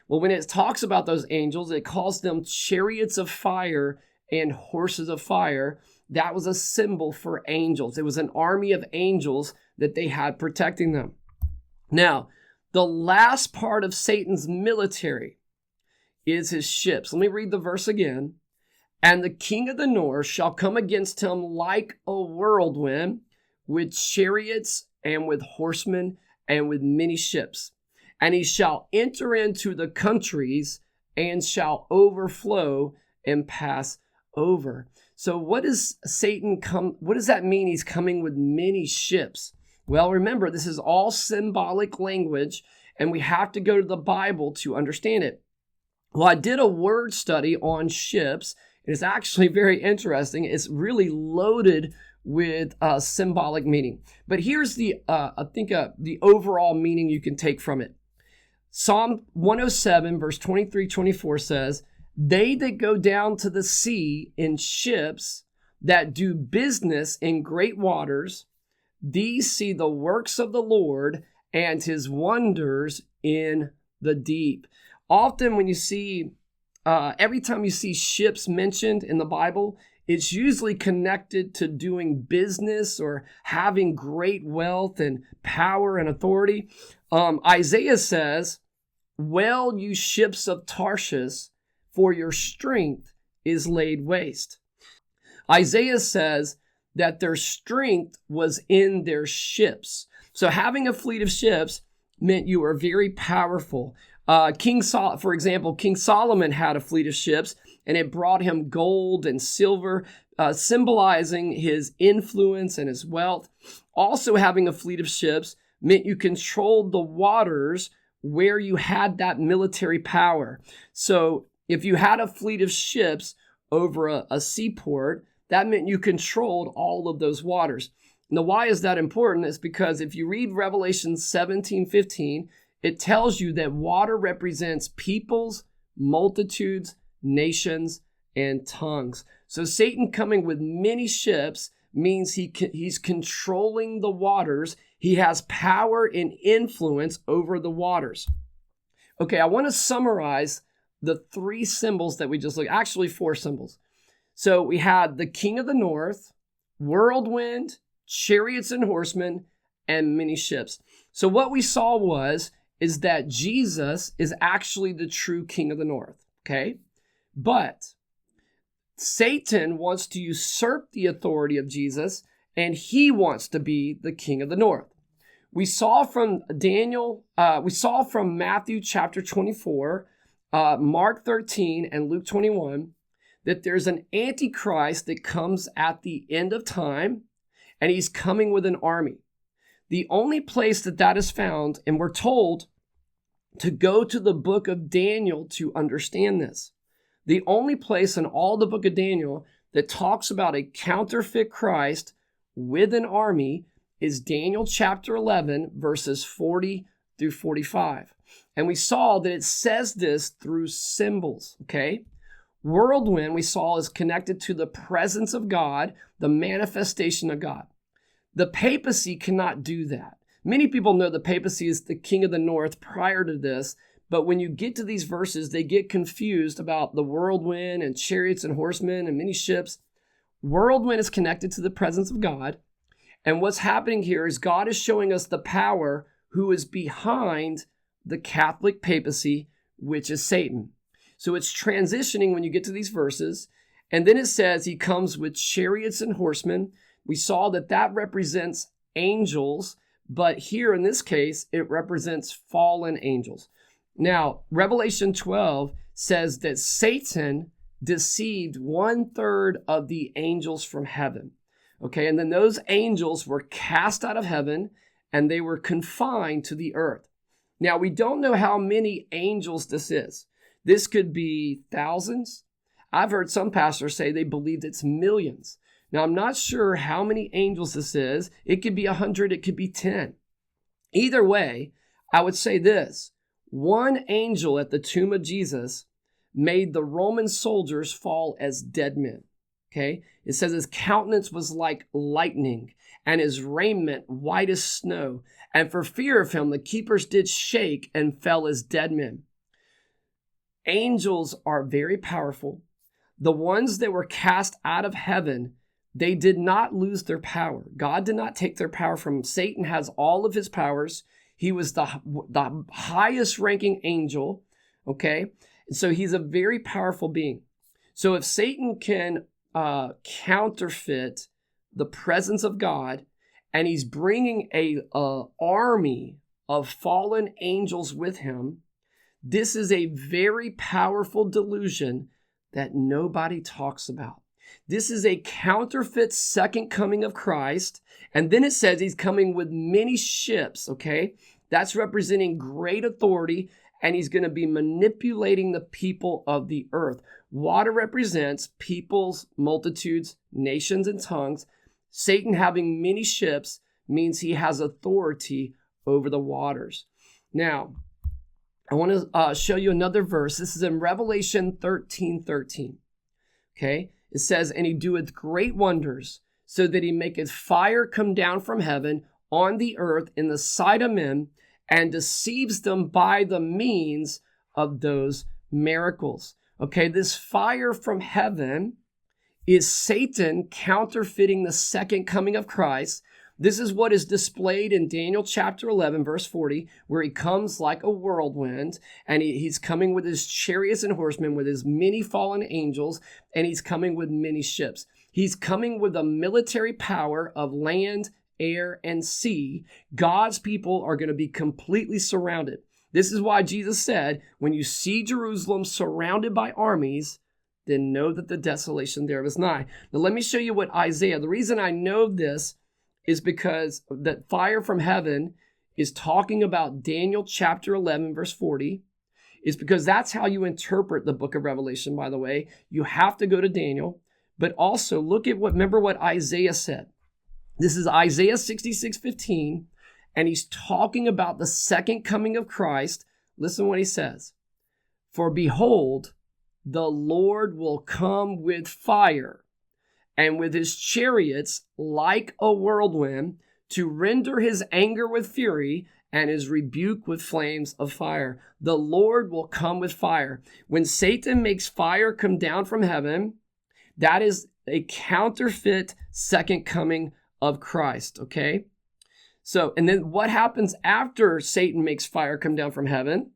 Well, when it talks about those angels, it calls them chariots of fire and horses of fire. That was a symbol for angels. It was an army of angels that they had protecting them. Now, the last part of Satan's military is his ships. Let me read the verse again. And the king of the north shall come against him like a whirlwind, with chariots and with horsemen, and with many ships. And he shall enter into the countries, and shall overflow and pass over. So what does Satan come? What does that mean? He's coming with many ships. Well, remember, this is all symbolic language, and we have to go to the Bible to understand it. Well, I did a word study on ships. It's actually very interesting. It's really loaded with symbolic meaning. But here's the overall meaning you can take from it. Psalm 107, verse 23-24 says, "They that go down to the sea in ships that do business in great waters, these see the works of the Lord and his wonders in the deep." Often when you see, every time you see ships mentioned in the Bible, it's usually connected to doing business or having great wealth and power and authority. Isaiah says, "Well, you ships of Tarshish, for your strength is laid waste." Isaiah says that their strength was in their ships. So having a fleet of ships meant you were very powerful. For example, King Solomon had a fleet of ships, and it brought him gold and silver, symbolizing his influence and his wealth. Also, having a fleet of ships meant you controlled the waters where you had that military power. So if you had a fleet of ships over a seaport, that meant you controlled all of those waters. Now, why is that important? It's because if you read Revelation 17:15, it tells you that water represents peoples, multitudes, nations, and tongues. So Satan coming with many ships means he's controlling the waters. He has power and influence over the waters. Okay, I want to summarize the three symbols that we just looked at. Actually, four symbols. So we had the king of the north, whirlwind, chariots and horsemen, and many ships. So what we saw is that Jesus is actually the true king of the north, okay? But Satan wants to usurp the authority of Jesus, and he wants to be the king of the north. We saw from Matthew chapter 24, Mark 13, and Luke 21, that there's an Antichrist that comes at the end of time, and he's coming with an army. The only place that is found, and we're told to go to the book of Daniel to understand this. The only place in all the book of Daniel that talks about a counterfeit Christ with an army is Daniel chapter 11, verses 40 through 45. And we saw that it says this through symbols, okay? Whirlwind, we saw, is connected to the presence of God, the manifestation of God. The papacy cannot do that. Many people know the papacy is the king of the north prior to this, but when you get to these verses, they get confused about the whirlwind and chariots and horsemen and many ships. Whirlwind is connected to the presence of God. And what's happening here is God is showing us the power who is behind the Catholic papacy, which is Satan. So it's transitioning when you get to these verses. And then it says he comes with chariots and horsemen. We saw that represents angels, but here in this case, it represents fallen angels. Now, Revelation 12 says that Satan deceived 1/3 of the angels from heaven. Okay, and then those angels were cast out of heaven and they were confined to the earth. Now, we don't know how many angels this is. This could be thousands. I've heard some pastors say they believed it's millions. Now, I'm not sure how many angels this is. It could be 100, it could be 10. Either way, I would say this. One angel at the tomb of Jesus made the Roman soldiers fall as dead men. Okay? It says his countenance was like lightning and his raiment white as snow. And for fear of him, the keepers did shake and fell as dead men. Angels are very powerful. The ones that were cast out of heaven, they did not lose their power. God did not take their power from them. Satan has all of his powers. He was the highest ranking angel, okay? So he's a very powerful being. So if Satan can counterfeit the presence of God, and he's bringing a army of fallen angels with him, this is a very powerful delusion that nobody talks about. This is a counterfeit second coming of Christ. And then it says he's coming with many ships, okay? That's representing great authority, and he's going to be manipulating the people of the earth. Water represents peoples, multitudes, nations, and tongues. Satan having many ships means he has authority over the waters. Now, I want to show you another verse. This is in Revelation 13:13. Okay? It says, "And he doeth great wonders, so that he maketh fire come down from heaven on the earth in the sight of men, and deceives them by the means of those miracles." Okay, this fire from heaven is Satan counterfeiting the second coming of Christ. This is what is displayed in Daniel chapter 11, verse 40, where he comes like a whirlwind, and he's coming with his chariots and horsemen, with his many fallen angels, and he's coming with many ships. He's coming with a military power of land, air, and sea. God's people are going to be completely surrounded. This is why Jesus said, when you see Jerusalem surrounded by armies, then know that the desolation thereof is nigh. Now let me show you what Isaiah, the reason I know this is because that fire from heaven is talking about Daniel chapter 11, verse 40, is because that's how you interpret the book of Revelation, by the way. You have to go to Daniel, but also remember what Isaiah said. This is Isaiah 66:15, and he's talking about the second coming of Christ. Listen what he says. "For behold, the Lord will come with fire, and with his chariots like a whirlwind, to render his anger with fury and his rebuke with flames of fire." The Lord will come with fire. When Satan makes fire come down from heaven, that is a counterfeit second coming of Christ, okay? So, and then what happens after Satan makes fire come down from heaven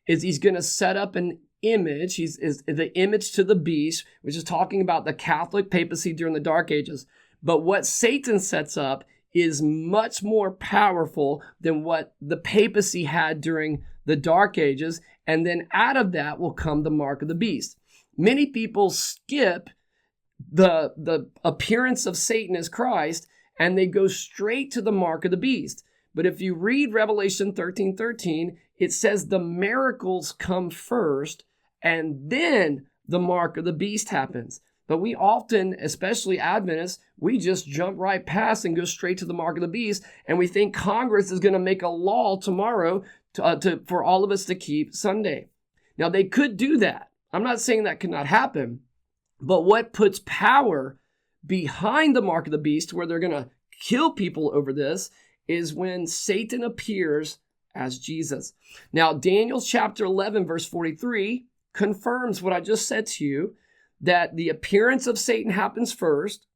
is he's going to set up an image. Is the image to the beast, which is talking about the Catholic papacy during the Dark Ages. But what Satan sets up is much more powerful than what the papacy had during the Dark Ages. And then out of that will come the mark of the beast. Many people skip the appearance of Satan as Christ, and they go straight to the mark of the beast. But if you read Revelation 13:13, it says the miracles come first, and then the mark of the beast happens. But we often, especially Adventists, we just jump right past and go straight to the mark of the beast, and we think Congress is going to make a law tomorrow for all of us to keep Sunday. Now, they could do that. I'm not saying that could not happen, but what puts power behind the mark of the beast, where they're going to kill people over this, is when Satan appears as Jesus. Now, Daniel chapter 11, verse 43 confirms what I just said to you, that the appearance of Satan happens first.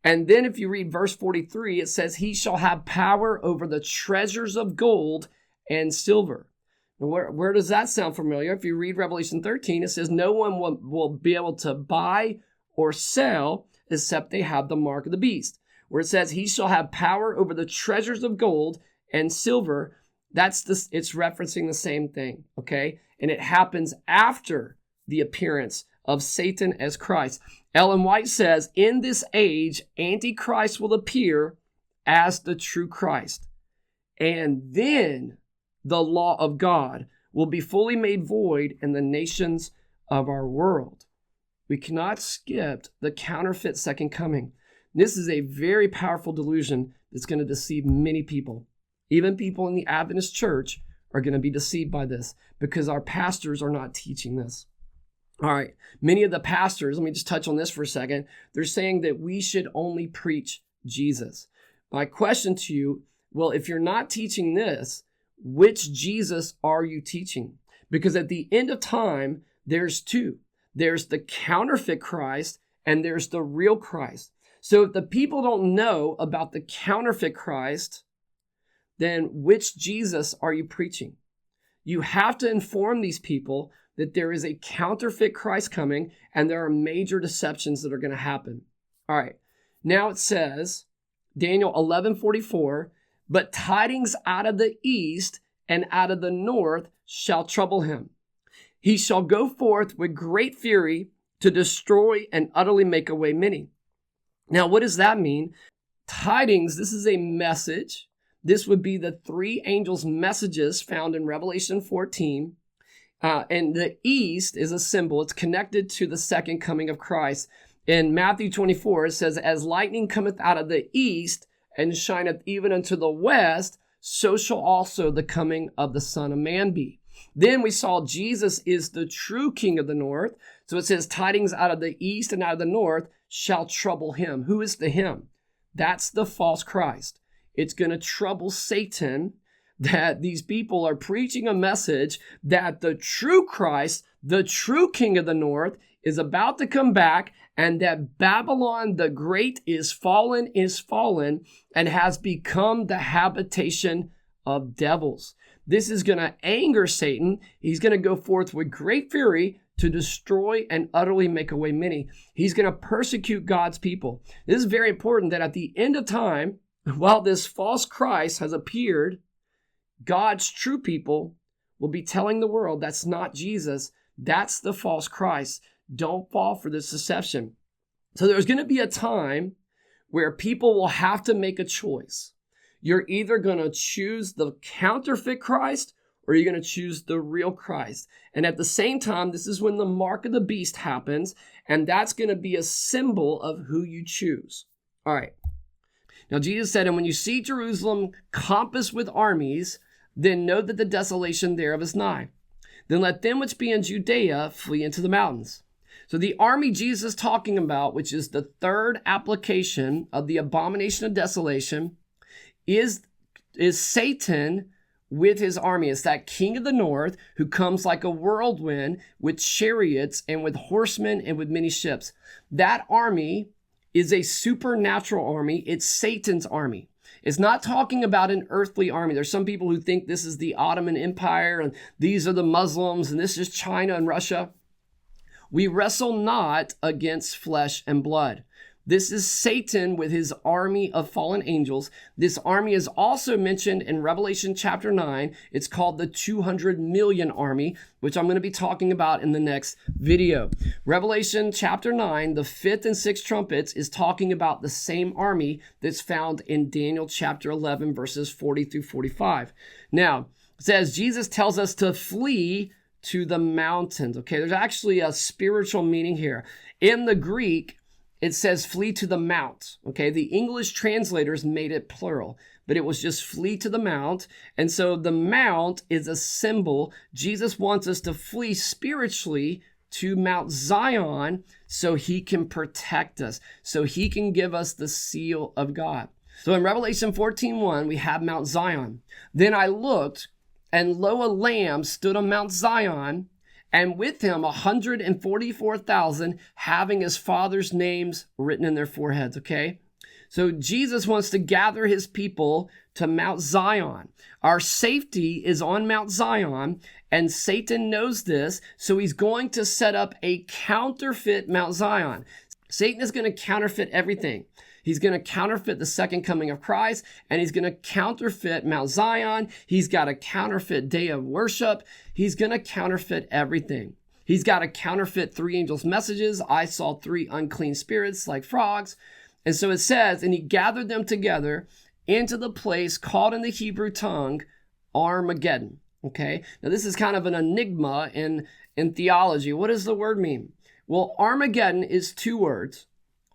And then if you read verse 43, it says, "He shall have power over the treasures of gold and silver." Now, where does that sound familiar? If you read Revelation 13, it says no one will be able to buy or sell except they have the mark of the beast. Where it says, "He shall have power over the treasures of gold and silver," it's referencing the same thing, okay? And it happens after the appearance of Satan as Christ. Ellen White says, "In this age, Antichrist will appear as the true Christ. And then the law of God will be fully made void in the nations of our world." We cannot skip the counterfeit second coming. This is a very powerful delusion that's going to deceive many people. Even people in the Adventist church are going to be deceived by this because our pastors are not teaching this. All right, many of the pastors, let me just touch on this for a second. They're saying that we should only preach Jesus. My question to you, well, if you're not teaching this, which Jesus are you teaching? Because at the end of time, there's two. There's the counterfeit Christ and there's the real Christ. So if the people don't know about the counterfeit Christ, then which Jesus are you preaching? You have to inform these people that there is a counterfeit Christ coming and there are major deceptions that are going to happen. All right. Now it says, Daniel 11:44, "But tidings out of the east and out of the north shall trouble him. He shall go forth with great fury to destroy and utterly make away many. Now, what does that mean? Tidings, this is a message. This would be the three angels' messages found in Revelation 14. And the east is a symbol. It's connected to the second coming of Christ. In Matthew 24, it says, as lightning cometh out of the east and shineth even unto the west, so shall also the coming of the Son of Man be. Then we saw Jesus is the true King of the north. So it says, tidings out of the east and out of the north shall trouble him. Who is the him? That's the false Christ. It's going to trouble Satan that these people are preaching a message that the true Christ, the true King of the north, is about to come back, and that Babylon the Great is fallen, and has become the habitation of devils. This is going to anger Satan. He's going to go forth with great fury to destroy and utterly make away many. He's going to persecute God's people. This is very important that at the end of time, while this false Christ has appeared, God's true people will be telling the world that's not Jesus. That's the false Christ. Don't fall for this deception. So there's going to be a time where people will have to make a choice. You're either going to choose the counterfeit Christ or you're going to choose the real Christ. And at the same time, this is when the mark of the beast happens, and that's going to be a symbol of who you choose. All right. Now, Jesus said, and when you see Jerusalem compassed with armies, then know that the desolation thereof is nigh. Then let them which be in Judea flee into the mountains. So the army Jesus is talking about, which is the third application of the abomination of desolation, is Satan with his army. It's that king of the north who comes like a whirlwind with chariots and with horsemen and with many ships. That army is a supernatural army. It's Satan's army. It's not talking about an earthly army. There's some people who think this is the Ottoman Empire and these are the Muslims and this is China and Russia. We wrestle not against flesh and blood. This is Satan with his army of fallen angels. This army is also mentioned in Revelation chapter 9. It's called the 200 million army, which I'm going to be talking about in the next video. Revelation chapter 9, the fifth and sixth trumpets, is talking about the same army that's found in Daniel chapter 11, verses 40 through 45. Now, it says Jesus tells us to flee to the mountains. Okay, there's actually a spiritual meaning here. In the Greek, it says flee to the mount. Okay, the English translators made it plural, but it was just flee to the mount. And so the mount is a symbol. Jesus wants us to flee spiritually to Mount Zion so he can protect us, so he can give us the seal of God. So in Revelation 14:1, we have Mount Zion. Then I looked, and lo, a lamb stood on Mount Zion, and with him 144,000 having his father's names written in their foreheads, okay? So Jesus wants to gather his people to Mount Zion. Our safety is on Mount Zion, and Satan knows this, so he's going to set up a counterfeit Mount Zion. Satan is going to counterfeit everything. He's going to counterfeit the second coming of Christ, and he's going to counterfeit Mount Zion. He's got a counterfeit day of worship. He's going to counterfeit everything. He's got to counterfeit three angels' messages. I saw three unclean spirits like frogs. And so it says, and he gathered them together into the place called in the Hebrew tongue Armageddon. Okay, now this is kind of an enigma in theology. What does the word mean? Well, Armageddon is two words.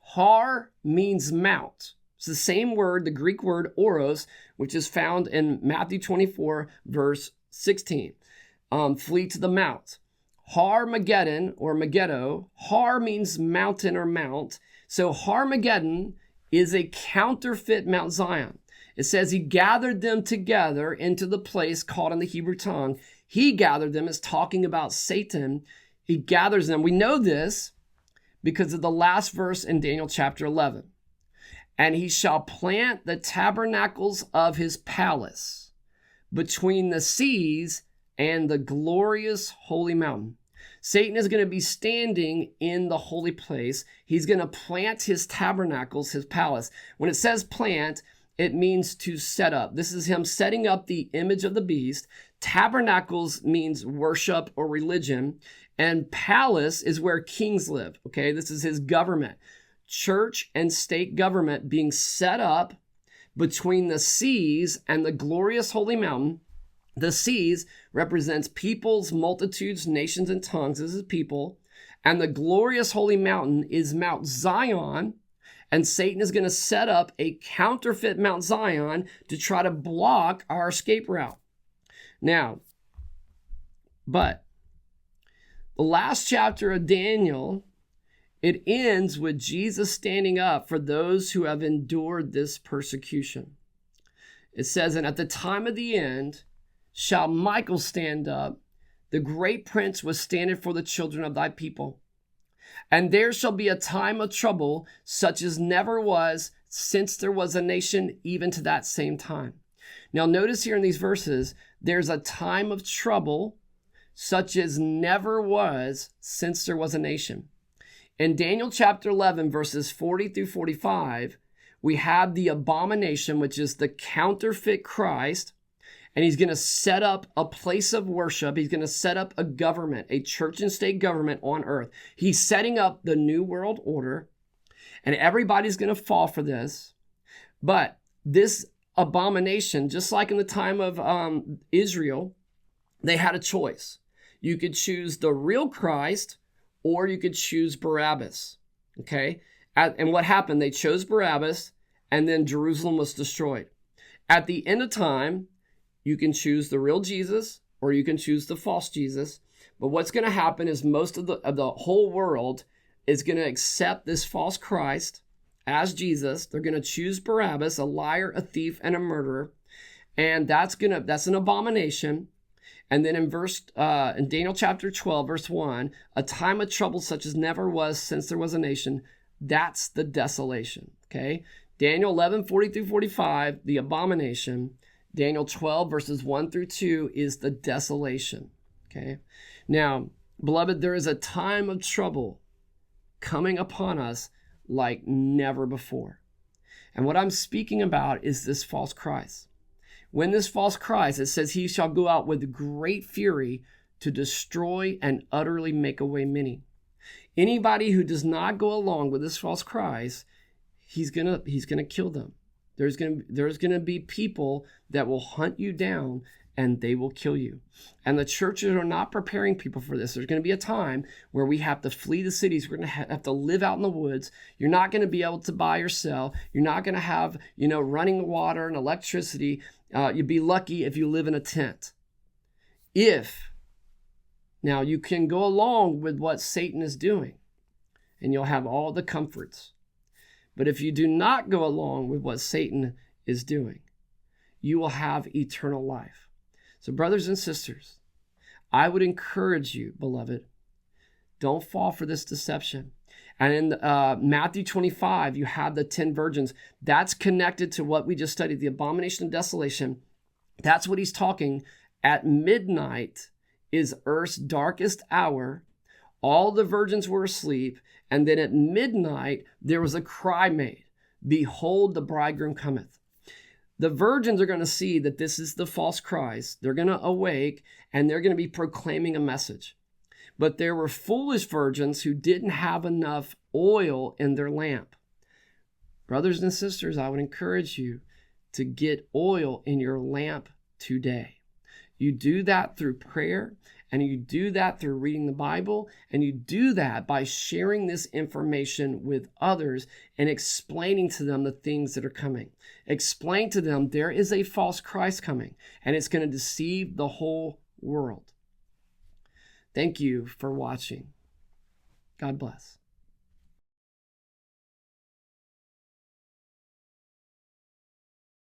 Har means mount. It's the same word, the Greek word oros, which is found in Matthew 24, verse 16. Flee to the mount. Harmageddon or Megiddo. Har means mountain or mount. So Harmageddon is a counterfeit Mount Zion. It says he gathered them together into the place called in the Hebrew tongue. He gathered them. It's talking about Satan. He gathers them. We know this because of the last verse in Daniel chapter 11. And he shall plant the tabernacles of his palace between the seas and the glorious holy mountain. Satan is going to be standing in the holy place. He's going to plant his tabernacles, his palace. When it says plant, it means to set up. This is him setting up the image of the beast. Tabernacles means worship or religion. And palace is where kings live, okay? This is his government. Church and state government being set up between the seas and the glorious holy mountain. The seas represents peoples, multitudes, nations, and tongues. This is people. And the glorious holy mountain is Mount Zion. And Satan is going to set up a counterfeit Mount Zion to try to block our escape route. Now, but the last chapter of Daniel, it ends with Jesus standing up for those who have endured this persecution. It says, and at the time of the end, shall Michael stand up, the great prince was standing for the children of thy people. And there shall be a time of trouble, such as never was since there was a nation, even to that same time. Now notice here in these verses, there's a time of trouble, such as never was since there was a nation. In Daniel chapter 11, verses 40 through 45, we have the abomination, which is the counterfeit Christ. And he's going to set up a place of worship. He's going to set up a government, a church and state government on earth. He's setting up the new world order, and everybody's going to fall for this. But this abomination, just like in the time of Israel, they had a choice. You could choose the real Christ, or you could choose Barabbas. Okay? And what happened? They chose Barabbas, and then Jerusalem was destroyed. At the end of time, you can choose the real Jesus, or you can choose the false Jesus. But what's going to happen is most of the whole world is going to accept this false Christ as Jesus. They're going to choose Barabbas, a liar, a thief, and a murderer. And that's an abomination. And then in Daniel chapter 12, verse 1, a time of trouble such as never was since there was a nation. That's the desolation. Okay? Daniel 11, 40 through 45, the abomination. Daniel 12, verses 1 through 2 is the desolation, okay? Now, beloved, there is a time of trouble coming upon us like never before. And what I'm speaking about is this false Christ. When this false Christ, it says, he shall go out with great fury to destroy and utterly make away many. Anybody who does not go along with this false Christ, he's gonna kill them. There's going to be people that will hunt you down and they will kill you. And the churches are not preparing people for this. There's going to be a time where we have to flee the cities. We're going to have to live out in the woods. You're not going to be able to buy or sell. You're not going to have, running water and electricity. You'd be lucky if you live in a tent. Now you can go along with what Satan is doing and you'll have all the comforts. But if you do not go along with what Satan is doing, you will have eternal life. So brothers and sisters, I would encourage you, beloved, don't fall for this deception. And in Matthew 25, you have the 10 virgins. That's connected to what we just studied, the abomination of desolation. That's what he's talking. At midnight is earth's darkest hour. All the virgins were asleep. And then at midnight, there was a cry made, behold, the bridegroom cometh. The virgins are going to see that this is the false Christ. They're going to awake and they're going to be proclaiming a message. But there were foolish virgins who didn't have enough oil in their lamp. Brothers and sisters, I would encourage you to get oil in your lamp today. You do that through prayer, and you do that through reading the Bible, and you do that by sharing this information with others and explaining to them the things that are coming. Explain to them there is a false Christ coming, and it's going to deceive the whole world. Thank you for watching. God bless.